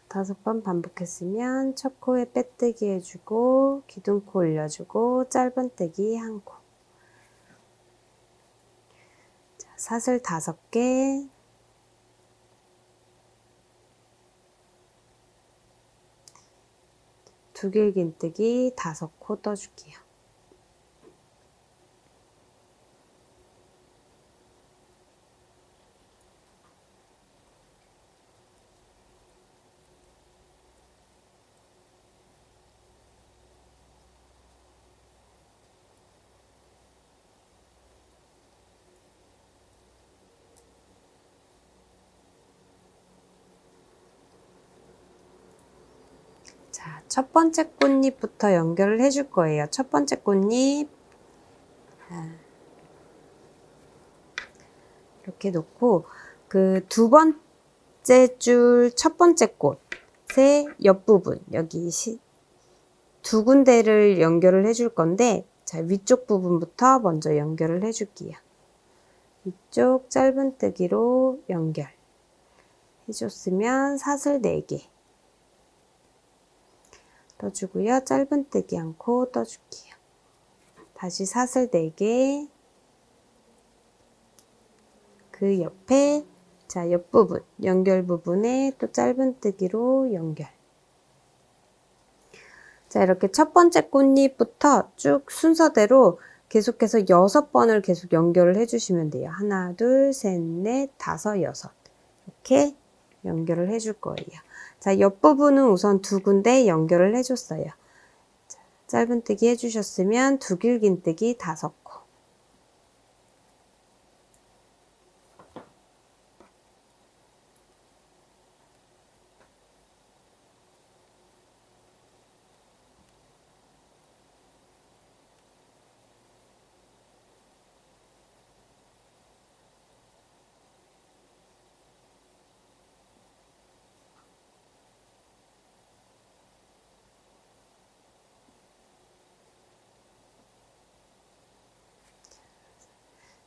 다섯 번 반복했으면 첫 코에 빼뜨기 해주고 기둥코 올려주고 짧은뜨기 한 코. 자, 사슬 5개. 두길긴뜨기 5코 떠줄게요. 자, 첫 번째 꽃잎부터 연결을 해줄 거예요. 첫 번째 꽃잎 이렇게 놓고 그 두 번째 줄 첫 번째 꽃의 옆부분 여기 두 군데를 연결을 해줄 건데 자, 위쪽 부분부터 먼저 연결을 해줄게요. 위쪽 짧은뜨기로 연결 해줬으면 사슬 4개 떠주고요. 짧은뜨기 한 코 떠줄게요. 다시 사슬 4개 그 옆에 자, 옆부분 연결 부분에 또 짧은뜨기로 연결. 자, 이렇게 첫 번째 꽃잎부터 쭉 순서대로 계속해서 6번을 계속 연결을 해주시면 돼요. 하나, 둘, 셋, 넷, 다섯, 여섯 이렇게 연결을 해줄 거예요. 자, 옆부분은 우선 두 군데 연결을 해줬어요. 자, 짧은뜨기 해주셨으면 두길긴뜨기 5코.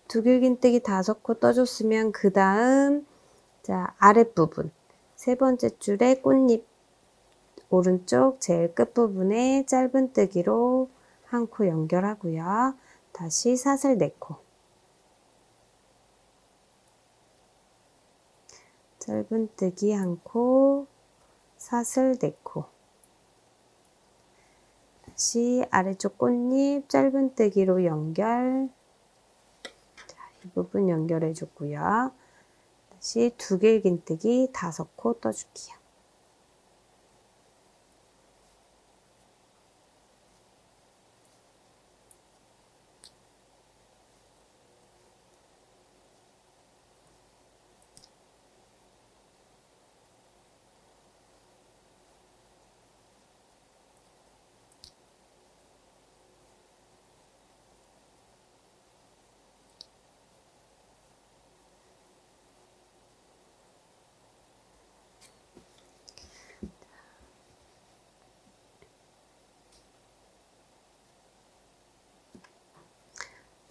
두길긴뜨기 5코 떠줬으면 그 다음 자, 아랫부분 세 번째 줄에 꽃잎 오른쪽 제일 끝부분에 짧은뜨기로 한 코 연결하고요. 다시 사슬 4코. 짧은뜨기 한 코, 사슬 4코. 다시 아래쪽 꽃잎 짧은뜨기로 연결. 자, 이 부분 연결해 줬고요. 다시 두길긴뜨기 5코 떠줄게요.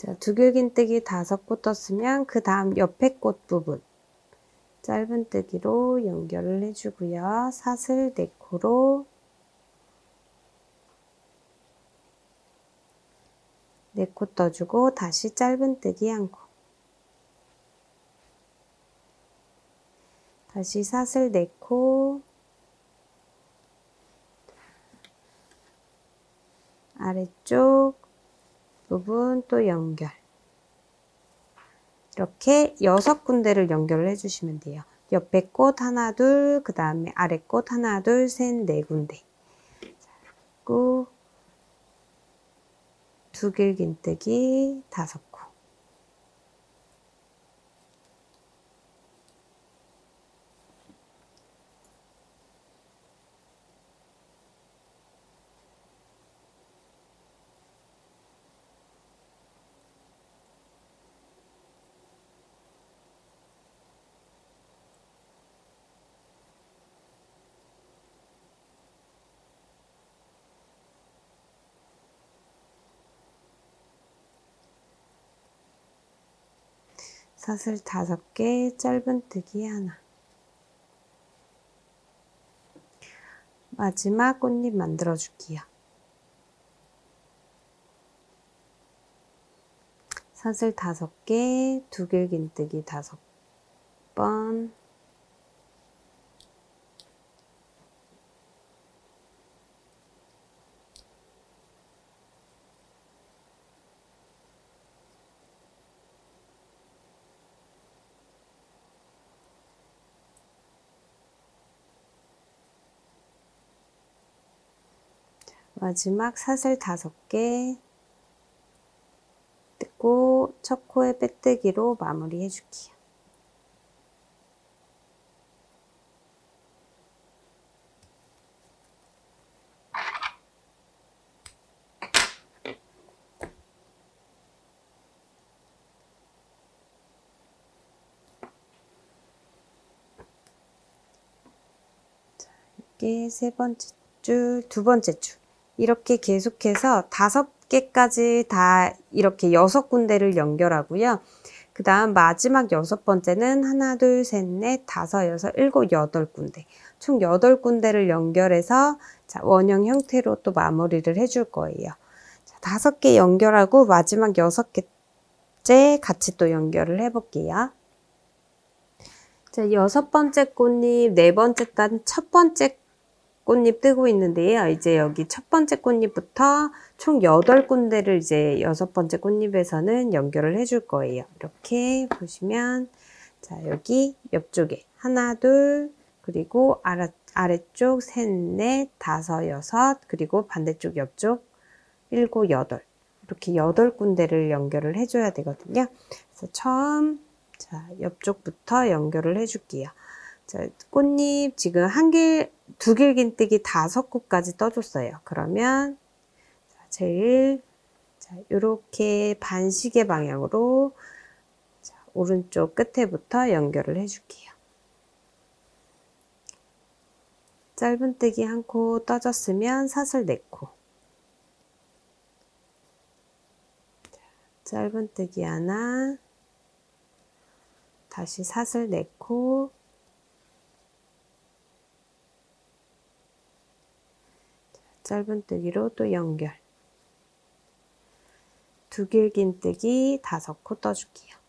자, 두길긴뜨기 5코 떴으면 그 다음 옆에 꽃 부분 짧은뜨기로 연결을 해주고요. 사슬 4코로 4코 떠주고 다시 짧은뜨기 한 코. 다시 사슬 4코. 아래쪽 부분 또 연결. 이렇게 6군데를 연결을 해주시면 돼요. 옆에 꽃 하나, 둘, 그 다음에 아래 꽃 하나, 둘, 셋, 4군데. 그리고 두길긴뜨기 5코. 사슬 5개, 짧은뜨기 하나. 마지막 꽃잎 만들어 줄게요. 사슬 5개, 두길긴뜨기 5번. 마지막 사슬 5개 뜯고 첫 코에 빼뜨기로 마무리 해줄게요. 이렇게 3번째 줄, 2번째 줄 이렇게 계속해서 5개까지 다 이렇게 6군데를 연결하고요. 그 다음 마지막 6번째는 하나, 둘, 셋, 넷, 다섯, 여섯, 일곱, 8군데 총 8군데를 연결해서 자, 원형 형태로 또 마무리를 해줄 거예요. 자, 5개 연결하고 마지막 6개째 같이 또 연결을 해볼게요. 자, 6번째 꽃잎, 4번째 단 첫 번째 꽃잎 뜨고 있는데요. 이제 여기 첫 번째 꽃잎부터 총 8군데를 이제 6번째 꽃잎에서는 연결을 해줄 거예요. 이렇게 보시면, 자, 여기 옆쪽에 하나, 둘, 그리고 아래쪽 셋, 넷, 다섯, 여섯, 그리고 반대쪽 옆쪽 7, 8. 이렇게 8군데를 연결을 해줘야 되거든요. 그래서 처음, 자, 옆쪽부터 연결을 해줄게요. 자, 꽃잎 지금 두길긴뜨기 5코까지 떠줬어요. 그러면 제일 이렇게 반시계 방향으로 자, 오른쪽 끝에부터 연결을 해줄게요. 짧은뜨기 1코 떠졌으면 사슬 4코. 짧은뜨기 하나, 다시 사슬 4코. 짧은뜨기로 또 연결. 두길긴뜨기 5코 떠줄게요.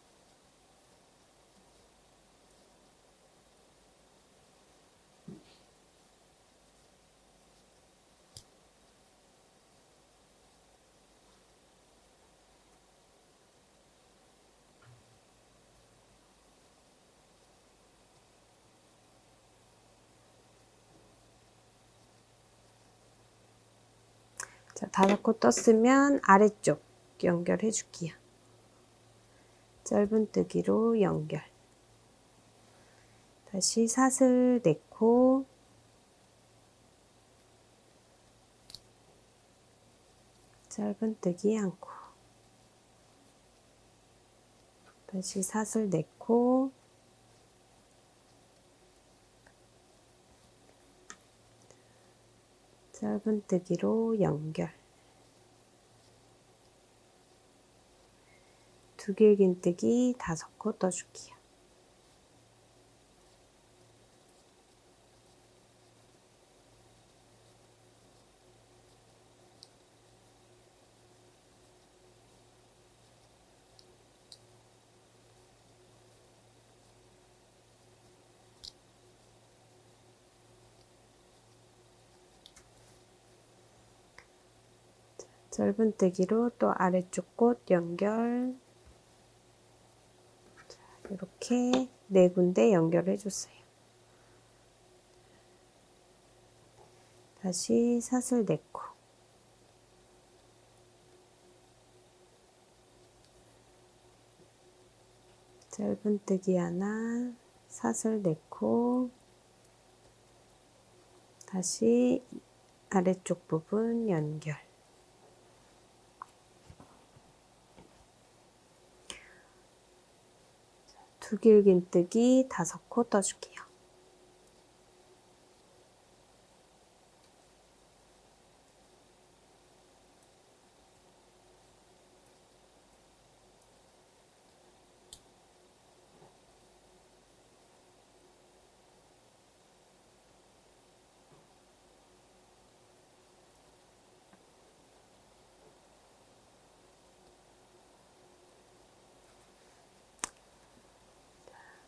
자, 5코 떴으면 아래쪽 연결해 줄게요. 짧은뜨기로 연결. 다시 사슬 4코, 짧은뜨기 1코, 다시 사슬 4코, 짧은뜨기로 연결. 두길긴뜨기 5코 떠줄게요. 짧은뜨기로 또 아래쪽 꽃 연결. 자, 이렇게 4군데 연결해 줬어요. 다시 사슬 4코, 짧은뜨기 하나, 사슬 4코, 다시 아래쪽 부분 연결. 두길긴뜨기 5코 떠줄게요.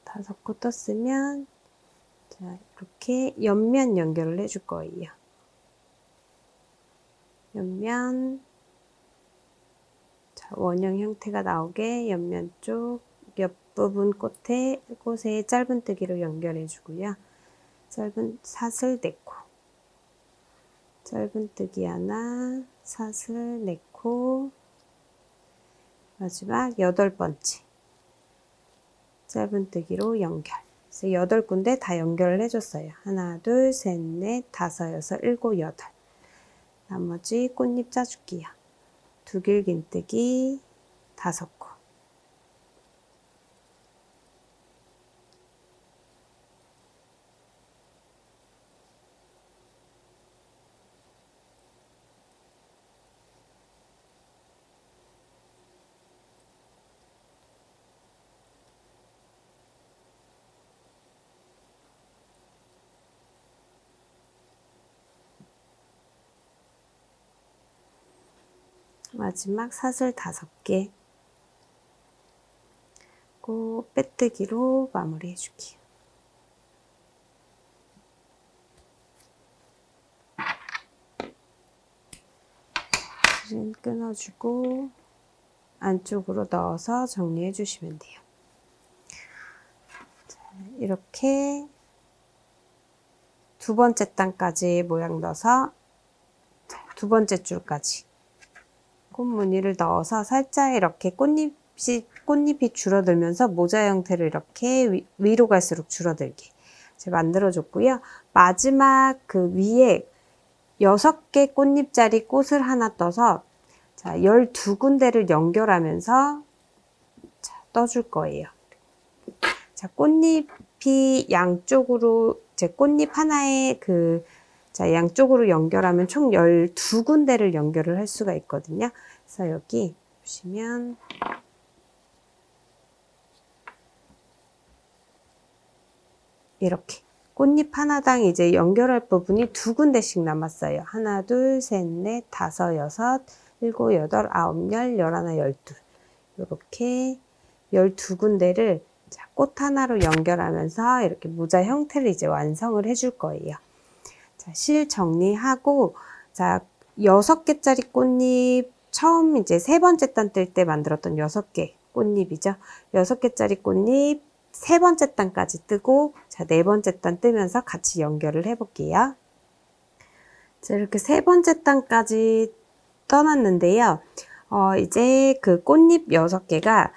다섯 코 떴으면 자, 이렇게 옆면 연결을 해줄 거예요. 옆면, 자, 원형 형태가 나오게 옆면 쪽 옆부분 꽃에 짧은뜨기로 연결해 주고요. 사슬 4코, 짧은뜨기 하나, 사슬 4코, 마지막 8번째 짧은뜨기로 연결. 그래서 8군데 다 연결을 해줬어요. 하나, 둘, 셋, 넷, 다섯, 여섯, 일곱, 여덟. 나머지 꽃잎 짜줄게요. 두길긴뜨기 5코. 마지막 사슬 5개 꼭 빼뜨기로 마무리 해줄게요. 실은 끊어주고 안쪽으로 넣어서 정리해 주시면 돼요. 자, 이렇게 2번째 단까지 모양 넣어서 2번째 줄까지 꽃 무늬를 넣어서 살짝 이렇게 꽃잎이 줄어들면서 모자 형태로 이렇게 위로 갈수록 줄어들게 제가 만들어줬고요. 마지막 그 위에 6개 꽃잎짜리 꽃을 하나 떠서 자, 12군데를 연결하면서 자, 떠줄 거예요. 자, 꽃잎이 양쪽으로 제 꽃잎 하나에 자, 양쪽으로 연결하면 총 12군데를 연결을 할 수가 있거든요. 그래서 여기 보시면 이렇게 꽃잎 하나당 이제 연결할 부분이 2군데씩 남았어요. 하나, 둘, 셋, 넷, 다섯, 여섯, 일곱, 여덟, 아홉, 열, 열하나, 열둘. 이렇게 12군데를 꽃 하나로 연결하면서 이렇게 모자 형태를 이제 완성을 해줄 거예요. 자, 실 정리하고, 자, 6개짜리 꽃잎, 처음 이제 3번째 단 뜰 때 만들었던 6개 꽃잎이죠. 6개짜리 꽃잎, 3번째 단까지 뜨고, 자, 4번째 단 뜨면서 같이 연결을 해볼게요. 자, 이렇게 3번째 단까지 떠났는데요. 이제 그 꽃잎 6개가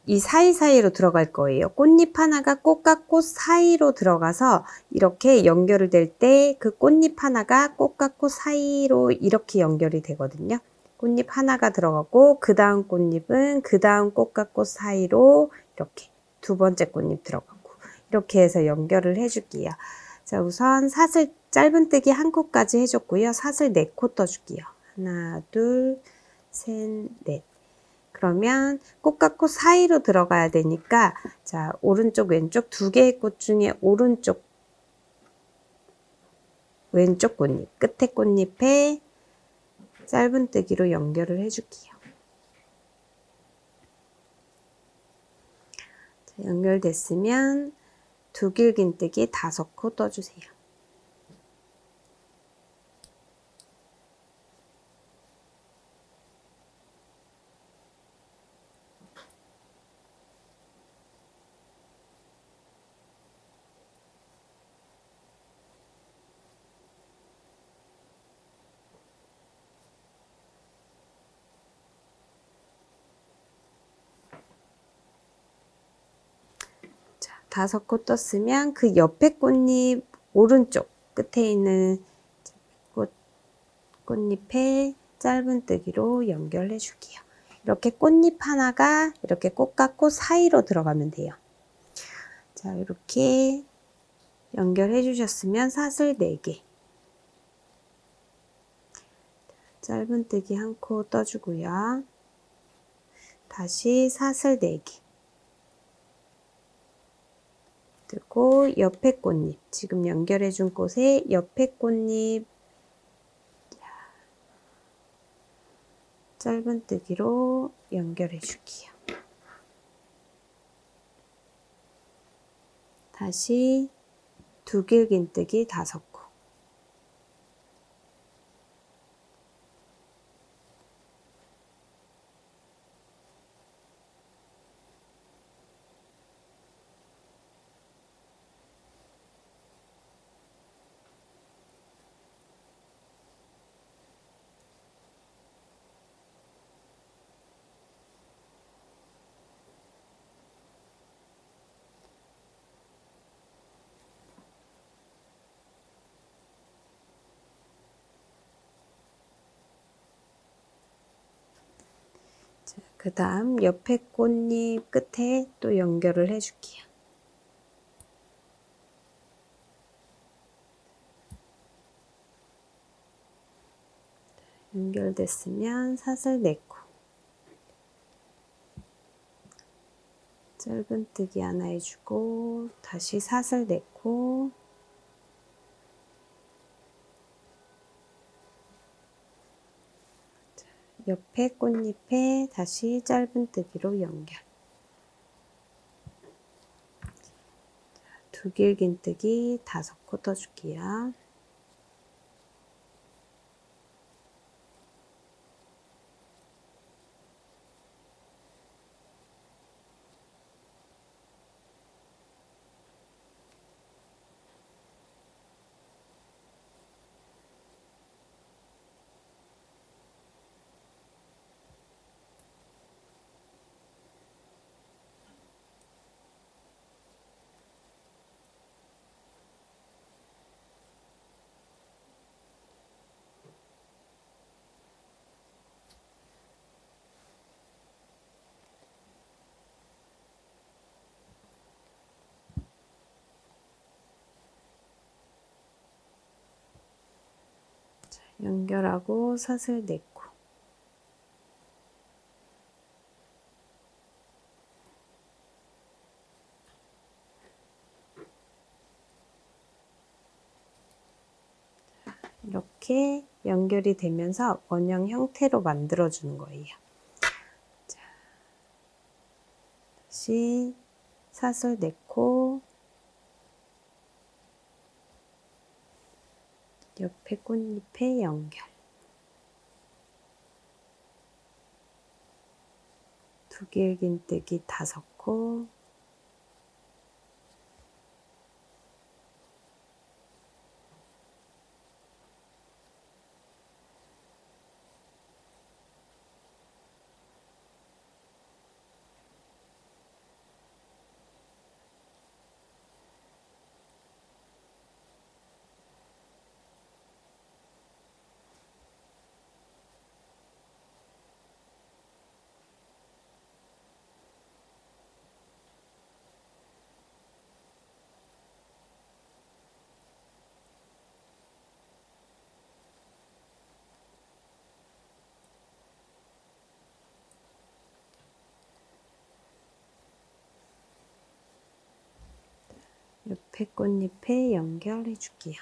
이 사이사이로 들어갈 거예요. 꽃잎 하나가 꽃과 꽃 사이로 들어가서 이렇게 연결이 될 때 그 꽃잎 하나가 꽃과 꽃 사이로 이렇게 연결이 되거든요. 꽃잎 하나가 들어가고 그 다음 꽃잎은 그 다음 꽃과 꽃 사이로 이렇게 2번째 꽃잎 들어가고 이렇게 해서 연결을 해줄게요. 자, 우선 사슬 짧은뜨기 1코까지 해줬고요. 사슬 4코 떠줄게요. 하나, 둘, 셋, 넷. 그러면 꽃과 꽃 사이로 들어가야 되니까, 자, 오른쪽 왼쪽 2개의 꽃 중에 오른쪽 왼쪽 꽃잎, 끝에 꽃잎에 짧은뜨기로 연결을 해줄게요. 자, 연결됐으면 두길긴뜨기 5코 떠주세요. 자, 5코 떴으면 그 옆에 꽃잎 오른쪽 끝에 있는 꽃잎에 짧은뜨기로 연결해 줄게요. 이렇게 꽃잎 하나가 이렇게 꽃과 꽃 사이로 들어가면 돼요. 자, 이렇게 연결해 주셨으면 사슬 4개. 짧은뜨기 1코 떠주고요. 다시 사슬 4개. 뜨고 옆에 꽃잎, 지금 연결해 준 곳에 옆에 꽃잎 짧은뜨기로 연결해 줄게요. 다시 두길긴뜨기 5코. 그 다음 옆에 꽃잎 끝에 또 연결을 해줄게요. 연결됐으면 사슬 4코. 짧은뜨기 하나 해주고 다시 사슬 4코. 옆에 꽃잎에 다시 짧은뜨기로 연결. 두길긴뜨기 5코 떠줄게요. 연결하고 사슬 4코. 이렇게 연결이 되면서 원형 형태로 만들어주는 거예요. 자, 다시 사슬 내고 옆에 꽃잎에 연결. 두 개의 긴뜨기 5코. 옆에 꽃잎에 연결해 줄게요.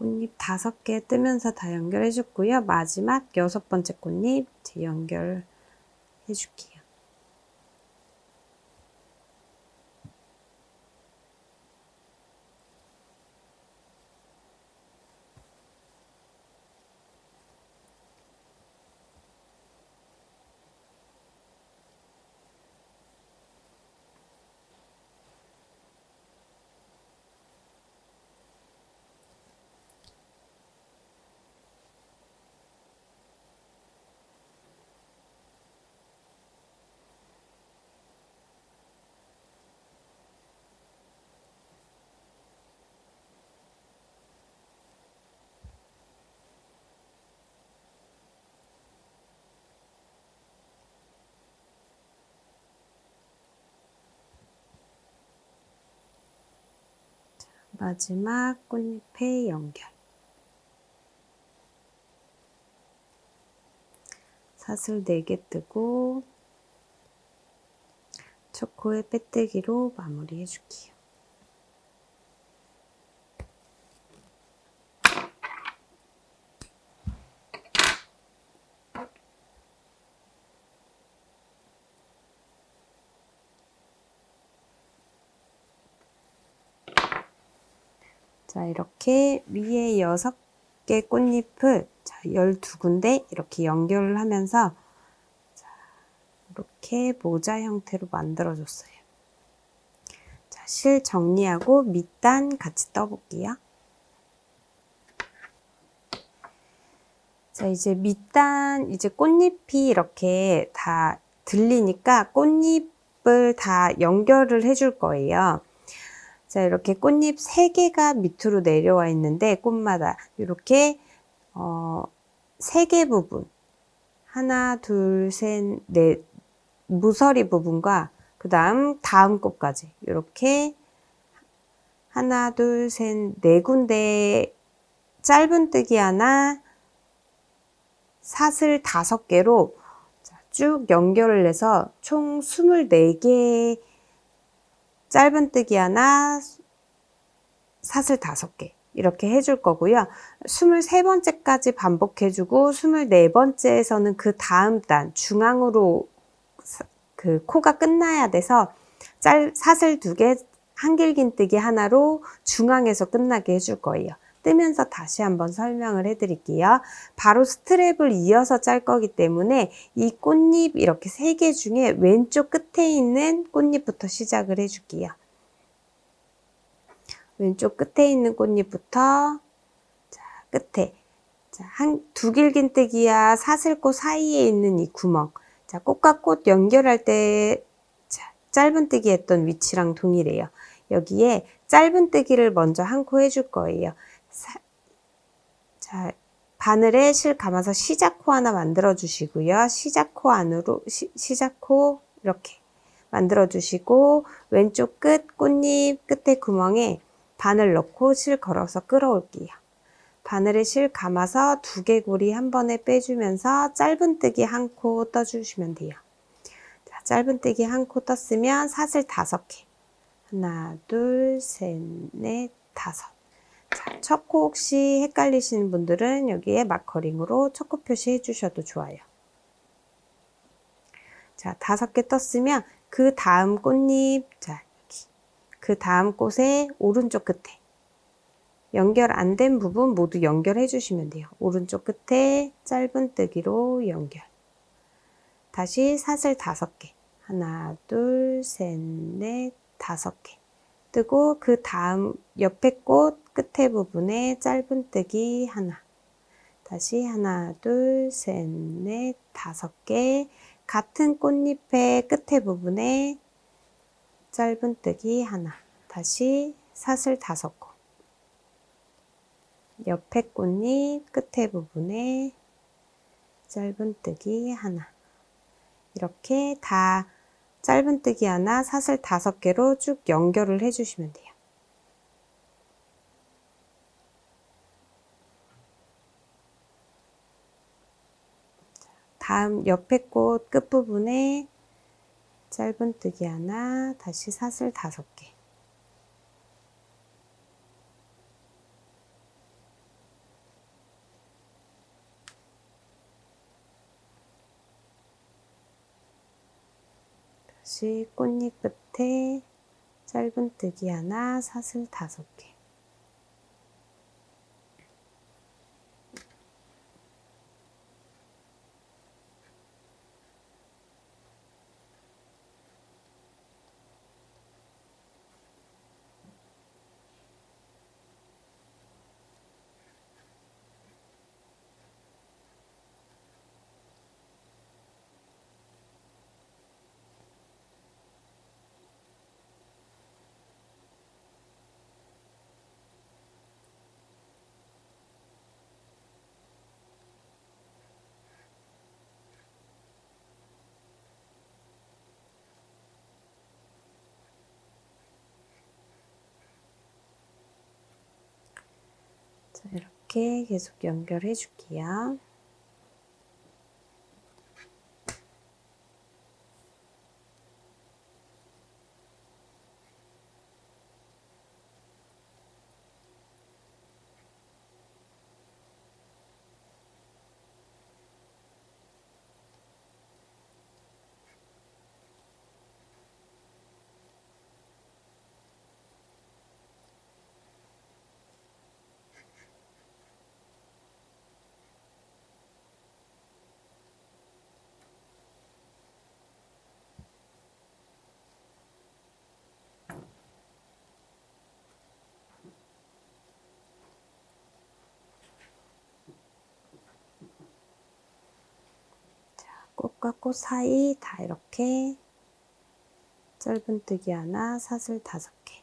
꽃잎 5개 뜨면서 다 연결해 줬고요. 마지막 6번째 꽃잎 이제 연결해 줄게요. 마지막 꽃잎에 연결. 사슬 4개 뜨고 첫 코에 빼뜨기로 마무리해 줄게요. 자, 이렇게 위에 6개 꽃잎을 12군데 이렇게 연결을 하면서 이렇게 모자 형태로 만들어줬어요. 자, 실 정리하고 밑단 같이 떠볼게요. 자, 이제 밑단, 이제 꽃잎이 이렇게 다 들리니까 꽃잎을 다 연결을 해줄 거예요. 자, 이렇게 꽃잎 3개가 밑으로 내려와 있는데 꽃마다 이렇게 3개 부분 하나, 둘, 셋, 넷 무서리 부분과 그 다음 꽃까지 이렇게 하나, 둘, 셋, 4군데 짧은뜨기 하나, 사슬 5개로 쭉 연결을 해서 총 24개 짧은뜨기 하나, 사슬 5개 이렇게 해줄 거고요. 23번째까지 반복해주고 24번째에서는 그 다음 단 중앙으로 그 코가 끝나야 돼서 사슬 2개, 한길긴뜨기 하나로 중앙에서 끝나게 해줄 거예요. 뜨면서 다시 한번 설명을 해드릴게요. 바로 스트랩을 이어서 짤 거기 때문에 이 꽃잎 이렇게 3개 중에 왼쪽 끝에 있는 꽃잎부터 시작을 해줄게요. 왼쪽 끝에 있는 꽃잎부터 자, 끝에 자, 두 길긴뜨기와 사슬꽃 사이에 있는 이 구멍. 자, 꽃과 꽃 연결할 때 자, 짧은뜨기 했던 위치랑 동일해요. 여기에 짧은뜨기를 먼저 한 코 해줄 거예요. 자, 바늘에 실 감아서 시작코 하나 만들어 주시고요. 시작코 안으로 시작코 이렇게 만들어 주시고 왼쪽 끝 꽃잎 끝에 구멍에 바늘 넣고 실 걸어서 끌어올게요. 바늘에 실 감아서 2개골이 한 번에 빼주면서 짧은뜨기 한 코 떠주시면 돼요. 자, 짧은뜨기 한 코 떴으면 사슬 5개. 하나, 둘, 셋, 넷, 5. 자, 첫 코 혹시 헷갈리시는 분들은 여기에 마커링으로 첫 코 표시해 주셔도 좋아요. 자, 5개 떴으면 그 다음 꽃잎, 자, 여기. 그 다음 꽃의 오른쪽 끝에 연결 안 된 부분 모두 연결해 주시면 돼요. 오른쪽 끝에 짧은뜨기로 연결. 다시 사슬 5개. 하나, 둘, 셋, 넷, 5개. 뜨고 그 다음 옆에 꽃 끝에 부분에 짧은뜨기 하나. 다시 하나, 둘, 셋, 넷, 5개. 같은 꽃잎의 끝에 부분에 짧은뜨기 하나. 다시 사슬 5코. 옆에 꽃잎 끝에 부분에 짧은뜨기 하나. 이렇게 다 짧은뜨기 하나, 사슬 5개로 쭉 연결을 해주시면 돼요. 다음 옆에 꽃 끝부분에 짧은뜨기 하나, 다시 사슬 5개. 다시 꽃잎 끝에 짧은뜨기 하나, 사슬 5개. 자, 이렇게 계속 연결해 줄게요. 꽃과 꽃 사이 다 이렇게 짧은뜨기 하나, 사슬 5개.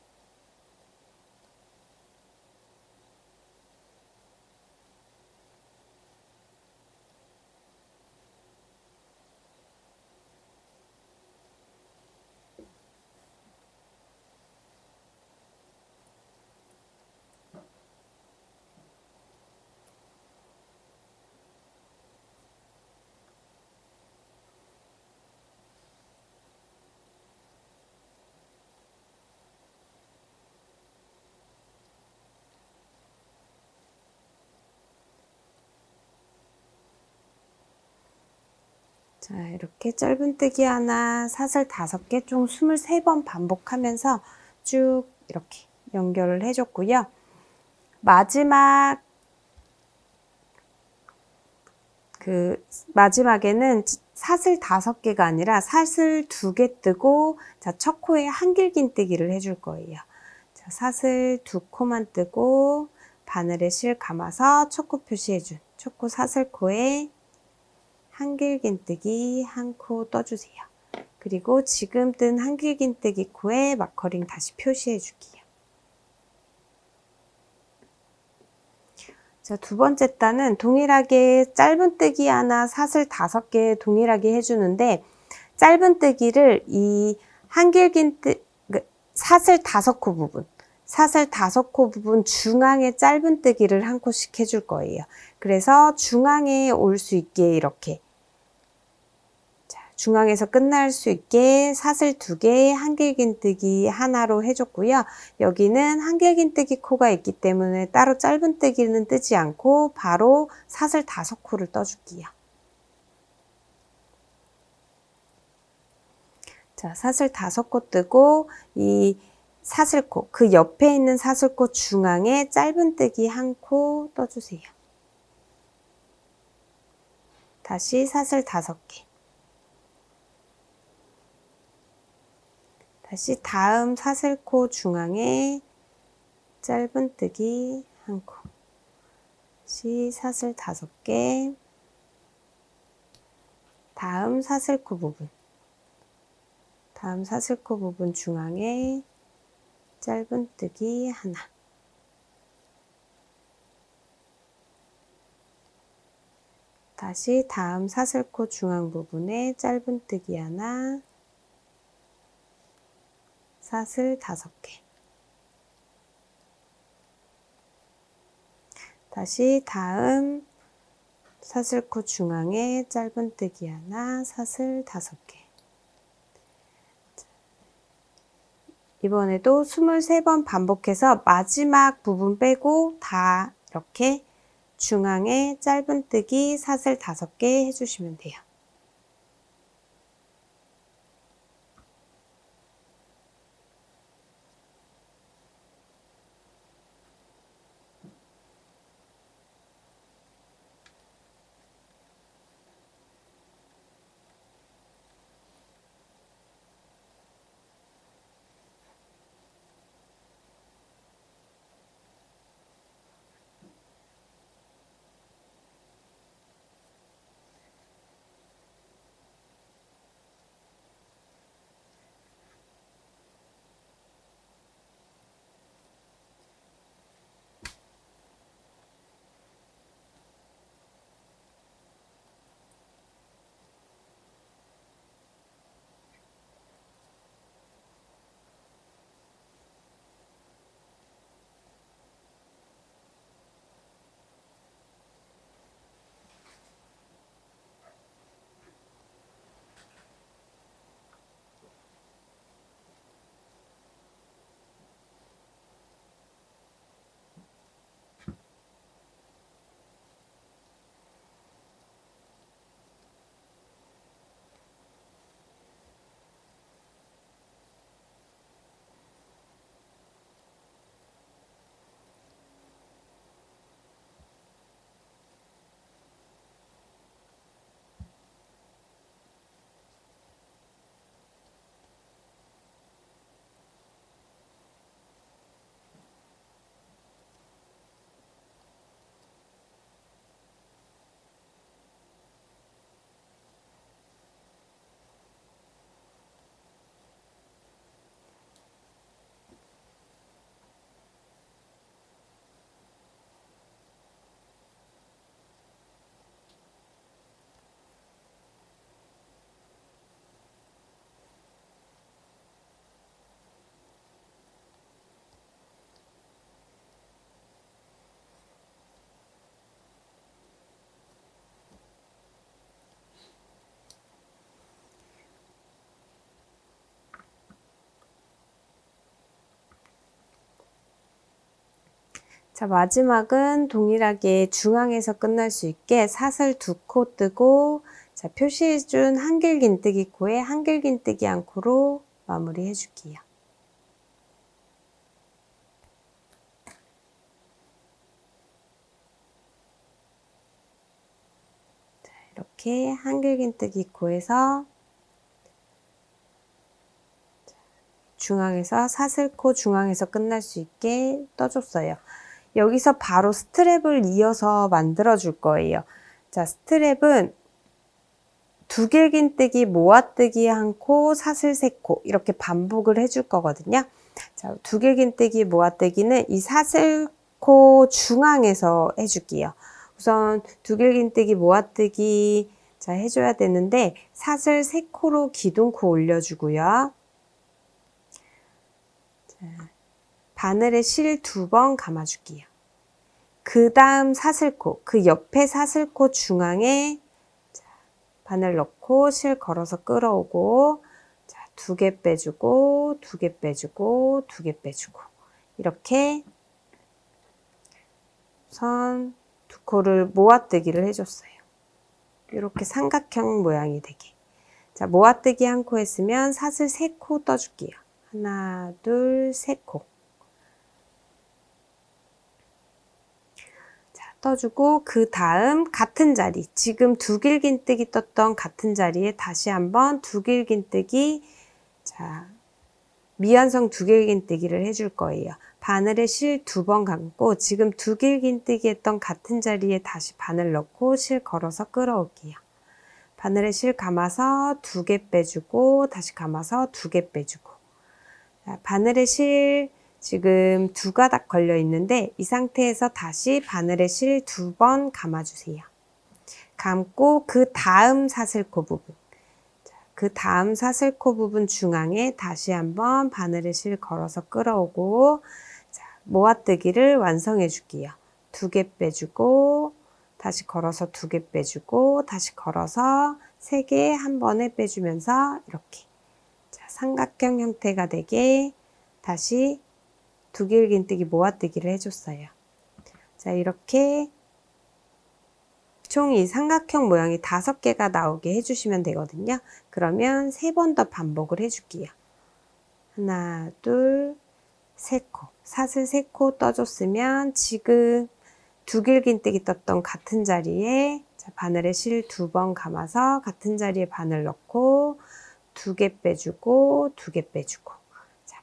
자, 이렇게 짧은뜨기 하나, 사슬 5개, 총 23번 반복하면서 쭉 이렇게 연결을 해줬고요. 마지막에는 사슬 5개가 아니라 사슬 2개 뜨고, 자, 첫 코에 한길긴뜨기를 해줄 거예요. 자, 사슬 2코만 뜨고 바늘에 실 감아서 첫 코 표시해준 첫 코 사슬코에 한길긴뜨기 한 코 떠주세요. 그리고 지금 뜬 한길긴뜨기 코에 마커링 다시 표시해 줄게요. 자, 두 번째 단은 동일하게 짧은뜨기 하나, 사슬 5개 동일하게 해주는데, 짧은뜨기를 이 사슬 5코 부분, 사슬 5코 부분 중앙에 짧은뜨기를 한 코씩 해줄 거예요. 그래서 중앙에 올 수 있게 이렇게, 중앙에서 끝날 수 있게 사슬 2개, 한길긴뜨기 하나로 해줬고요. 여기는 한길긴뜨기 코가 있기 때문에 따로 짧은뜨기는 뜨지 않고 바로 사슬 5코를 떠줄게요. 자, 사슬 5코 뜨고 이 사슬코, 그 옆에 있는 사슬코 중앙에 짧은뜨기 한 코 떠주세요. 다시 사슬 5개. 다시 다음 사슬코 중앙에 짧은뜨기 한 코. 다시 사슬 5개. 다음 사슬코 부분. 다음 사슬코 부분 중앙에 짧은뜨기 하나. 다시 다음 사슬코 중앙 부분에 짧은뜨기 하나. 사슬 5개. 다시 다음 사슬코 중앙에 짧은뜨기 하나, 사슬 5개. 이번에도 23번 반복해서 마지막 부분 빼고 다 이렇게 중앙에 짧은뜨기 사슬 5개 해주시면 돼요. 자, 마지막은 동일하게 중앙에서 끝날 수 있게 사슬 2코 뜨고 자, 표시해준 한길긴뜨기 코에 한길긴뜨기 한 코로 마무리 해줄게요. 자, 이렇게 한길긴뜨기 코에서 중앙에서 사슬코 중앙에서 끝날 수 있게 떠줬어요. 여기서 바로 스트랩을 이어서 만들어 줄 거예요. 자, 스트랩은 두길긴뜨기, 모아뜨기 한 코, 사슬 세 코 이렇게 반복을 해줄 거거든요. 자, 두길긴뜨기, 모아뜨기는 이 사슬코 중앙에서 해줄게요. 우선 두길긴뜨기, 모아뜨기 자 해줘야 되는데 사슬 세 코로 기둥코 올려주고요. 자, 바늘에 실 2번 감아줄게요. 그 다음 사슬코, 그 옆에 사슬코 중앙에 바늘 넣고 실 걸어서 끌어오고 자, 2개 빼주고 2개 빼주고 2개 빼주고 이렇게 선 2코를 모아뜨기를 해줬어요. 이렇게 삼각형 모양이 되게. 자, 모아뜨기 한 코 했으면 사슬 3코 떠줄게요. 하나, 둘, 3코. 떠주고 그 다음 같은 자리 지금 두길긴뜨기 떴던 같은 자리에 다시 한번 두길긴뜨기 자 미완성 두길긴뜨기를 해줄 거예요. 바늘에 실 2번 감고 지금 두길긴뜨기 했던 같은 자리에 다시 바늘 넣고 실 걸어서 끌어올게요. 바늘에 실 감아서 2개 빼주고 다시 감아서 2개 빼주고 자, 바늘에 실 지금 2가닥 걸려 있는데 이 상태에서 다시 바늘에 실 2번 감아주세요. 감고 그 다음 사슬코 부분 그 다음 사슬코 부분 중앙에 다시 한번 바늘에 실 걸어서 끌어오고 자, 모아뜨기를 완성해 줄게요. 2개 빼주고 다시 걸어서 2개 빼주고 다시 걸어서 3개 한 번에 빼주면서 이렇게 자, 삼각형 형태가 되게 다시 두길긴뜨기 모아뜨기를 해줬어요. 자, 이렇게 총 이 삼각형 모양이 5개가 나오게 해주시면 되거든요. 그러면 3번 더 반복을 해줄게요. 하나, 둘, 3코. 사슬 3코 떠줬으면 지금 두길긴뜨기 떴던 같은 자리에 자, 바늘에 실 2번 감아서 같은 자리에 바늘 넣고 2개 빼주고 2개 빼주고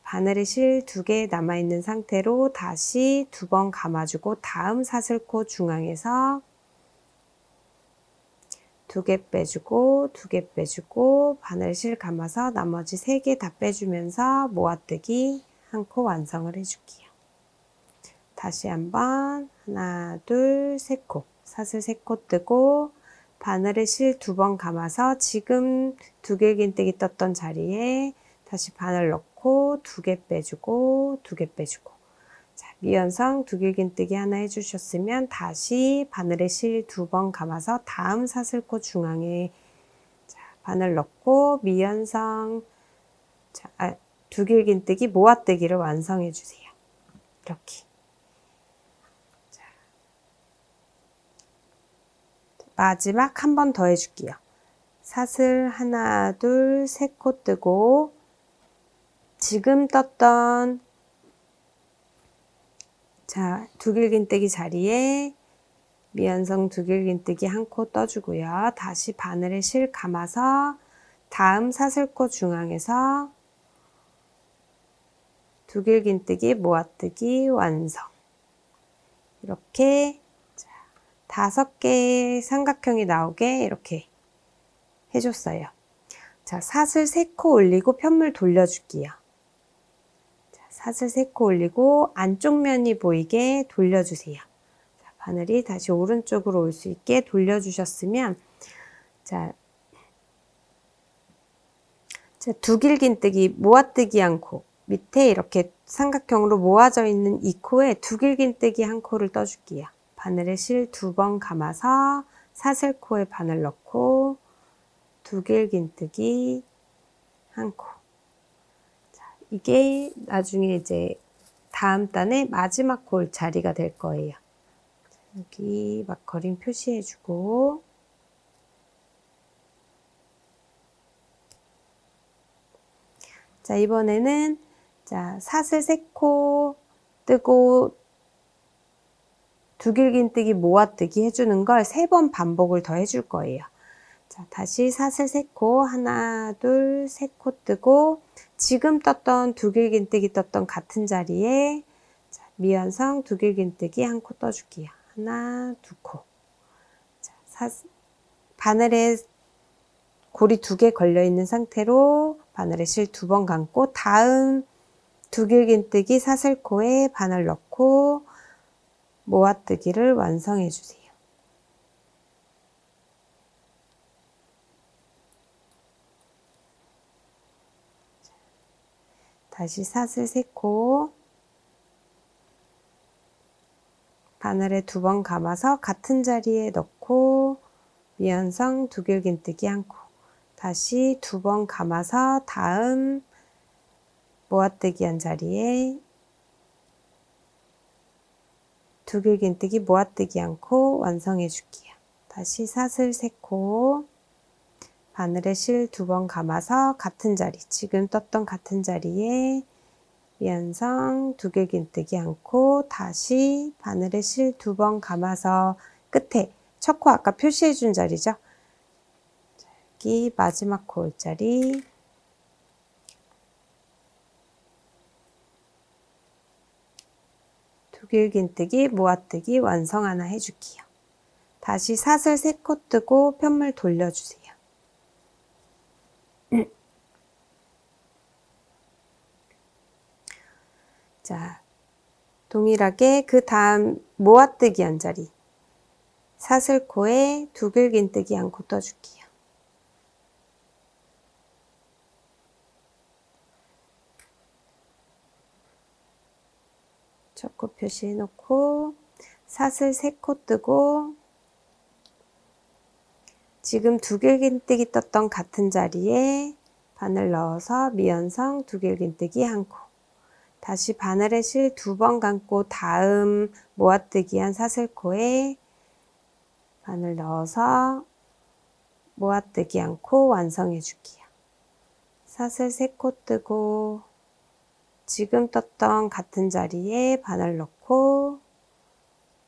바늘에 실 2개 남아있는 상태로 다시 2번 감아주고 다음 사슬코 중앙에서 2개 빼주고 2개 빼주고 바늘 실 감아서 나머지 3개 다 빼주면서 모아뜨기 한 코 완성을 해줄게요. 다시 한번 하나 둘 3코 사슬 3코 뜨고 바늘에 실 2번 감아서 지금 두길긴뜨기 떴던 자리에 다시 바늘 넣고 2개 빼주고 2개 빼주고 자, 미연성 두길긴뜨기 하나 해주셨으면 다시 바늘에 실 2번 감아서 다음 사슬코 중앙에 자, 바늘 넣고 미연성 자, 두길긴뜨기 모아뜨기를 완성해 주세요. 이렇게 자, 마지막 한 번 더 해줄게요. 사슬 하나 둘 3코 뜨고 지금 떴던 자 두길긴뜨기 자리에 미완성 두길긴뜨기 한 코 떠주고요. 다시 바늘에 실 감아서 다음 사슬코 중앙에서 두길긴뜨기 모아뜨기 완성. 이렇게 5개의 삼각형이 나오게 이렇게 해줬어요. 자, 사슬 3코 올리고 편물 돌려줄게요. 사슬 3코 올리고 안쪽 면이 보이게 돌려주세요. 자, 바늘이 다시 오른쪽으로 올 수 있게 돌려주셨으면 자, 두길긴뜨기 모아뜨기 한 코 밑에 이렇게 삼각형으로 모아져 있는 이 코에 두길긴뜨기 한 코를 떠줄게요. 바늘에 실 2번 감아서 사슬코에 바늘 넣고 두길긴뜨기 한 코. 이게 나중에 이제 다음 단의 마지막 코 자리가 될 거예요. 여기 막걸림 표시해주고 자, 이번에는 자, 사슬 3코 뜨고 두길긴뜨기 모아뜨기 해주는 걸 3번 반복을 더 해줄 거예요. 자, 다시 사슬 3코 하나 둘 3코 뜨고 지금 떴던 두길긴뜨기 떴던 같은 자리에 자, 미완성 두길긴뜨기 1코 떠줄게요. 하나 2코. 자, 바늘에 고리 2개 걸려있는 상태로 바늘에 실 2번 감고 다음 두길긴뜨기 사슬코에 바늘 넣고 모아뜨기를 완성해 주세요. 다시 사슬 3코 바늘에 2번 감아서 같은 자리에 넣고 미완성 두길긴뜨기 1코 다시 2번 감아서 다음 모아뜨기 한 자리에 두길긴뜨기 모아뜨기 1코 완성해 줄게요. 다시 사슬 3코 바늘에 실 2번 감아서 같은 자리 지금 떴던 같은 자리에 미완성 두길긴뜨기 1코 다시 바늘에 실 2번 감아서 끝에 첫 코 아까 표시해 준 자리죠. 여기 마지막 코 올 자리 두길긴뜨기 모아뜨기 완성 하나 해줄게요. 다시 사슬 3코 뜨고 편물 돌려주세요. 자, 동일하게 그 다음 모아뜨기 한 자리 사슬코에 두길긴뜨기 1코 떠줄게요. 첫 코 표시해 놓고 사슬 3코 뜨고 지금 두길긴뜨기 떴던 같은 자리에 바늘 넣어서 미완성 두길긴뜨기 1코 다시 바늘에 실 2번 감고 다음 모아뜨기 한 사슬코에 바늘 넣어서 모아뜨기 1코 완성해 줄게요. 사슬 3코 뜨고 지금 떴던 같은 자리에 바늘 넣고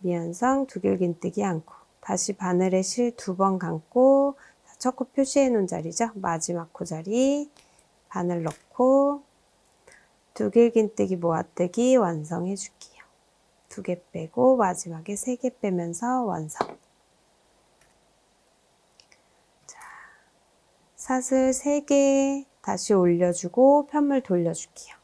미완성 두길긴뜨기 1코 다시 바늘에 실 2번 감고 첫 코 표시해 놓은 자리죠. 마지막 코 자리 바늘 넣고 두길긴뜨기 모아뜨기 완성해 줄게요. 2개 빼고 마지막에 3개 빼면서 완성. 자, 사슬 3개 다시 올려주고 편물 돌려줄게요.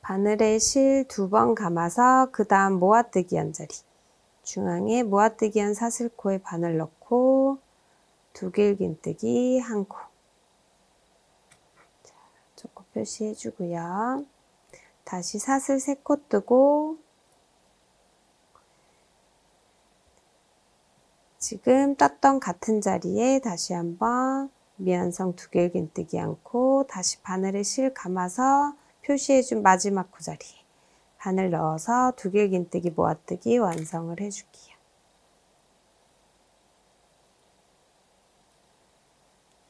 바늘에 실 2번 감아서 그 다음 모아뜨기 한 자리 중앙에 모아뜨기 한 사슬코에 바늘 넣고 두길긴뜨기 1코 첫 코 표시해 주고요. 다시 사슬 3코 뜨고 지금 떴던 같은 자리에 다시 한번 미완성 두길긴뜨기 1코 다시 바늘에 실 감아서 표시해준 마지막 코 자리에 바늘 넣어서 두길긴뜨기 모아뜨기 완성을 해줄게요.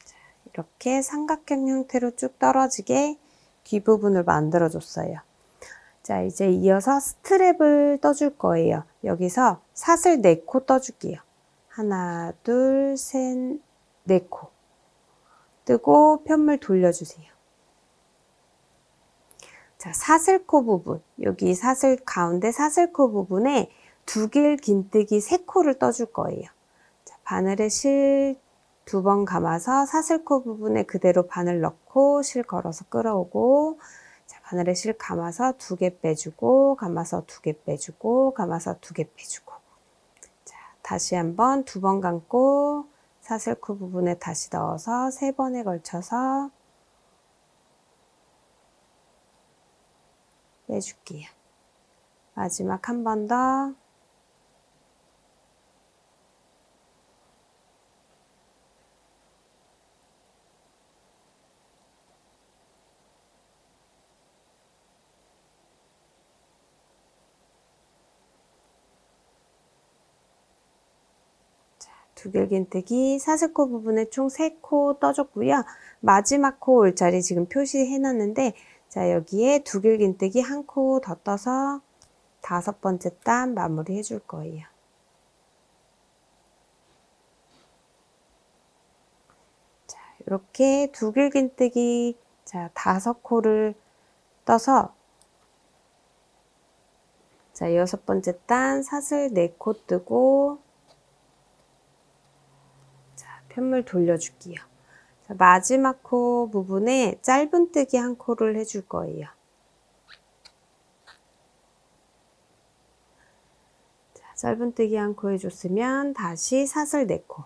자, 이렇게 삼각형 형태로 쭉 떨어지게 뒷부분을 만들어 줬어요. 자, 이제 이어서 스트랩을 떠줄 거예요. 여기서 사슬 4코 떠줄게요. 하나, 둘, 셋, 4코 뜨고 편물 돌려주세요. 자, 사슬코 부분, 여기 사슬 가운데 사슬코 부분에 두길긴뜨기 3코를 떠줄 거예요. 자, 바늘에 실 2번 감아서 사슬코 부분에 그대로 바늘 넣고 실 걸어서 끌어오고 자, 바늘에 실 감아서 2개 빼주고 감아서 2개 빼주고 감아서 2개 빼주고 자, 다시 한번 2번 감고 사슬코 부분에 다시 넣어서 3번에 걸쳐서 빼줄게요. 마지막 한 번 더. 두길긴뜨기 사슬코 부분에 총 3코 떠줬고요. 마지막 코 올 자리 지금 표시해 놨는데, 자, 여기에 두길긴뜨기 1코 더 떠서 5번째 단 마무리 해줄 거예요. 자, 이렇게 두길긴뜨기, 자, 5코를 떠서, 자, 6번째 단 사슬 4코 뜨고, 자, 편물 돌려줄게요. 자, 마지막 코 부분에 짧은뜨기 1코를 해줄 거예요. 자, 짧은뜨기 1코 해줬으면 다시 사슬 4코.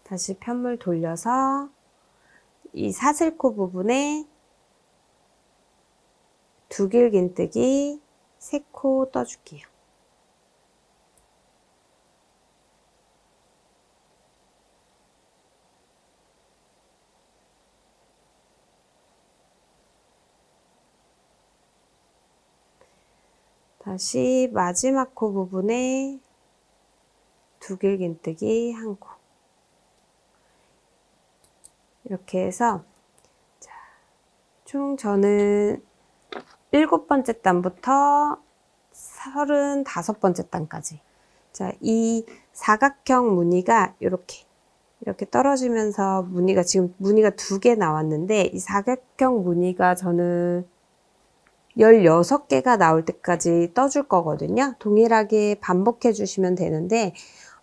다시 편물 돌려서 이 사슬코 부분에 두길긴뜨기 3코 떠줄게요. 다시 마지막 코 부분에 두길긴뜨기 1코. 이렇게 해서, 자, 총 저는 7번째 단부터 35번째 단까지. 자, 이 사각형 무늬가 이렇게 떨어지면서 지금 무늬가 2개 나왔는데, 이 사각형 무늬가 저는 16개가 나올 때까지 떠줄 거거든요. 동일하게 반복해 주시면 되는데,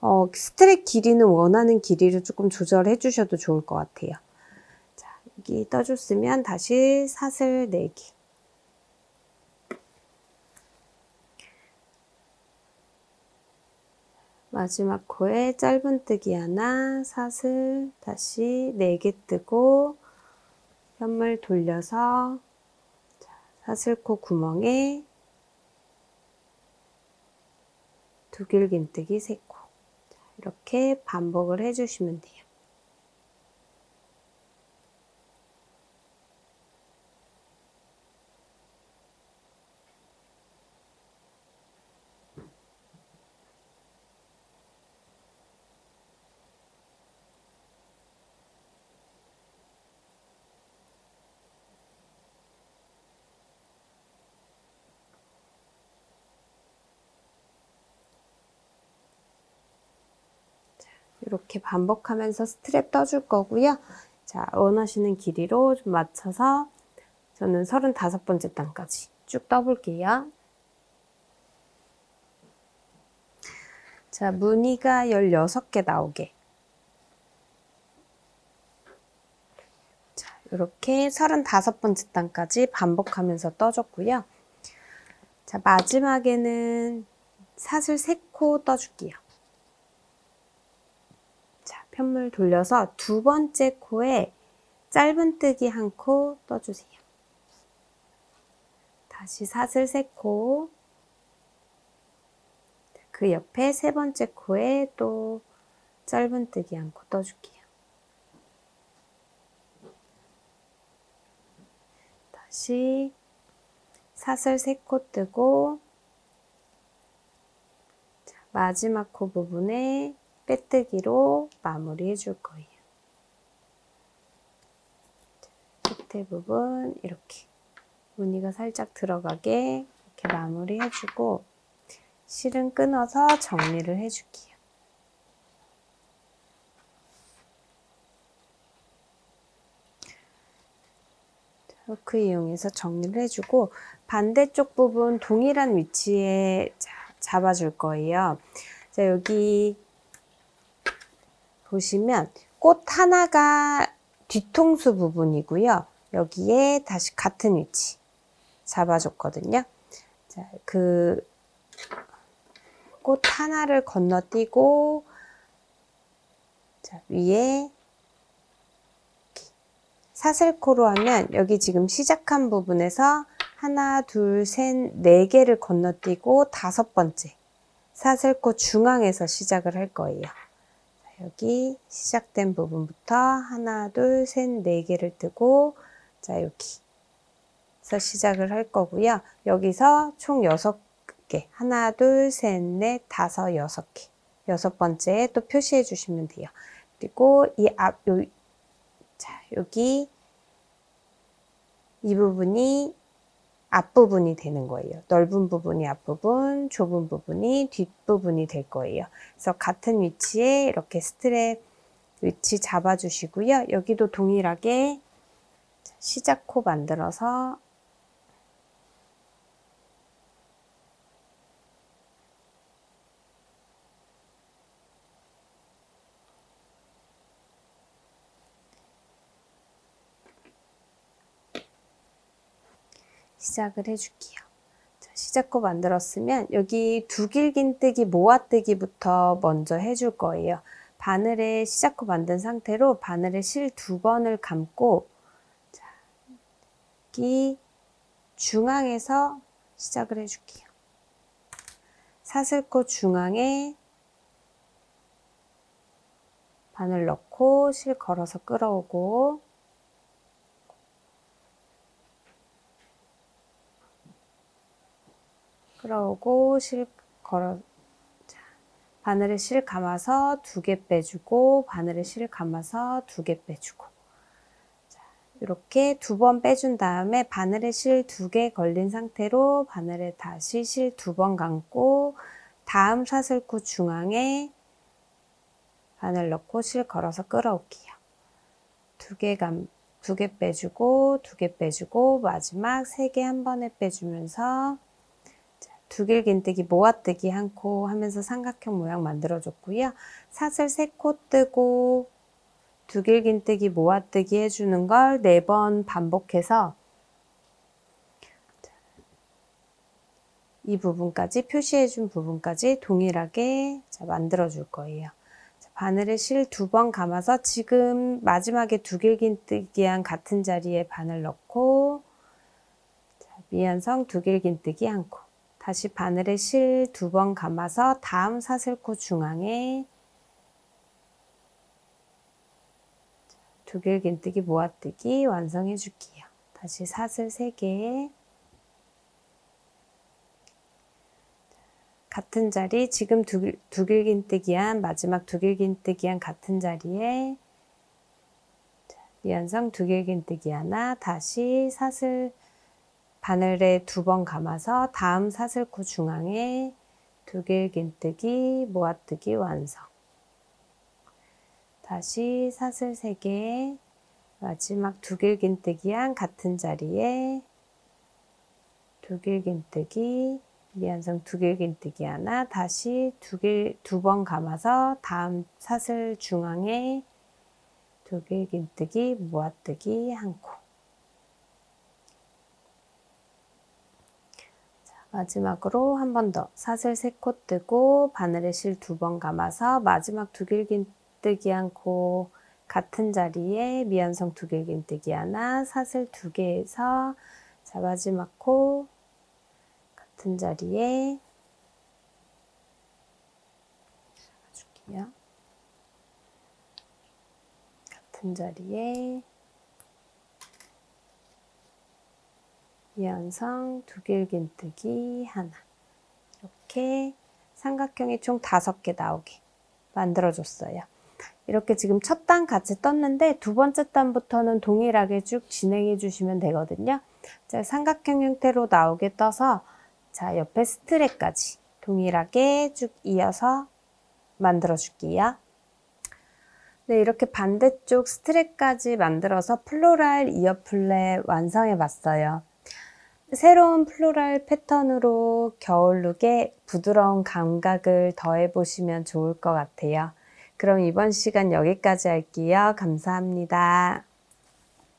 스트랩 길이는 원하는 길이로 조금 조절해 주셔도 좋을 것 같아요. 자, 여기 떠줬으면 다시 사슬 4개. 마지막 코에 짧은뜨기 하나, 사슬 다시 4개 뜨고, 편물 돌려서 사슬코 구멍에 두길긴뜨기 3코. 이렇게 반복을 해주시면 돼요. 이렇게 반복하면서 스트랩 떠줄 거고요. 자, 원하시는 길이로 좀 맞춰서 저는 35번째 단까지 쭉 떠볼게요. 자, 무늬가 16개 나오게. 자, 이렇게 35번째 단까지 반복하면서 떠줬고요. 자, 마지막에는 사슬 3코 떠줄게요. 자, 편물 돌려서 2번째 코에 짧은뜨기 1코 떠주세요. 다시 사슬 3코. 그 옆에 3번째 코에 또 짧은뜨기 1코 떠줄게요. 다시 사슬 3코 뜨고, 자, 마지막 코 부분에 빼뜨기로 마무리 해줄 거예요. 끝에 부분 이렇게 무늬가 살짝 들어가게 이렇게 마무리 해주고, 실은 끊어서 정리를 해줄게요. 후크 이용해서 정리를 해주고, 반대쪽 부분 동일한 위치에 잡아줄 거예요. 자, 여기 보시면 꽃 하나가 뒤통수 부분이고요. 여기에 다시 같은 위치 잡아줬거든요. 자, 그 꽃 하나를 건너뛰고, 자, 위에 사슬코로 하면 여기 지금 시작한 부분에서 하나, 둘, 셋, 4개를 건너뛰고 5번째 사슬코 중앙에서 시작을 할 거예요. 여기 시작된 부분부터 하나, 둘, 셋, 4개를 뜨고, 자, 여기서 시작을 할 거고요. 여기서 총 6개. 하나, 둘, 셋, 넷, 다섯, 6개. 6번째에 또 표시해 주시면 돼요. 그리고 여기 이 부분이 앞부분이 되는 거예요. 넓은 부분이 앞부분, 좁은 부분이 뒷부분이 될 거예요. 그래서 같은 위치에 이렇게 스트랩 위치 잡아주시고요. 여기도 동일하게 시작코 만들어서 시작을 해줄게요. 자, 시작코 만들었으면 여기 두길긴뜨기 모아뜨기부터 먼저 해줄 거예요. 바늘에 시작코 만든 상태로 바늘에 실 2번을 감고 자, 여기 중앙에서 시작을 해줄게요. 사슬코 중앙에 바늘 넣고 실 걸어서 끌어오고 실 걸어 바늘에 실 감아서 2개 빼주고 바늘에 실 감아서 2개 빼주고 자, 이렇게 2번 빼준 다음에 바늘에 실 2개 걸린 상태로 바늘에 다시 실 2번 감고 다음 사슬코 중앙에 바늘 넣고 실 걸어서 끌어올게요. 2개 빼주고 2개 빼주고 마지막 3개 한 번에 빼주면서 두길긴뜨기 모아뜨기 한 코 하면서 삼각형 모양 만들어줬고요. 사슬 3코 뜨고 두길긴뜨기 모아뜨기 해주는 걸 4번 반복해서 이 부분까지 표시해준 부분까지 동일하게 만들어줄 거예요. 바늘에 실 2번 감아서 지금 마지막에 두길긴뜨기한 같은 자리에 바늘 넣고 미연성 두길긴뜨기 한 코 다시 바늘에 실 2번 감아서 다음 사슬코 중앙에 두길긴뜨기 모아뜨기 완성해 줄게요. 다시 사슬 3개 같은 자리 지금 두길긴뜨기한 마지막 두길긴뜨기한 같은 자리에 미연성 두길긴뜨기 하나 다시 사슬 바늘에 2번 감아서 다음 사슬코 중앙에 두길긴뜨기 모아뜨기 완성. 다시 사슬 3개 마지막 두길긴뜨기한 같은 자리에 두길긴뜨기 미연성 두길긴뜨기 하나 다시 2번 감아서 다음 사슬 중앙에 두길긴뜨기 모아뜨기 한 코 마지막으로 한 번 더 사슬 3코 뜨고 바늘에 실 2번 감아서 마지막 두길긴뜨기 한 코 같은 자리에 미연성 두길긴뜨기 하나 사슬 2개에서 자 마지막 코 같은 자리에 잡아줄게요. 같은 자리에 미연성 두길긴뜨기 하나 이렇게 삼각형이 총 5개 나오게 만들어줬어요. 이렇게 지금 첫 단 같이 떴는데 2번째 단부터는 동일하게 쭉 진행해 주시면 되거든요. 자, 삼각형 형태로 나오게 떠서 자 옆에 스트랩까지 동일하게 쭉 이어서 만들어 줄게요. 네, 이렇게 반대쪽 스트랩까지 만들어서 플로럴 이어플랫 완성해 봤어요. 새로운 플로럴 패턴으로 겨울룩에 부드러운 감각을 더해 보시면 좋을 것 같아요. 그럼 이번 시간 여기까지 할게요. 감사합니다.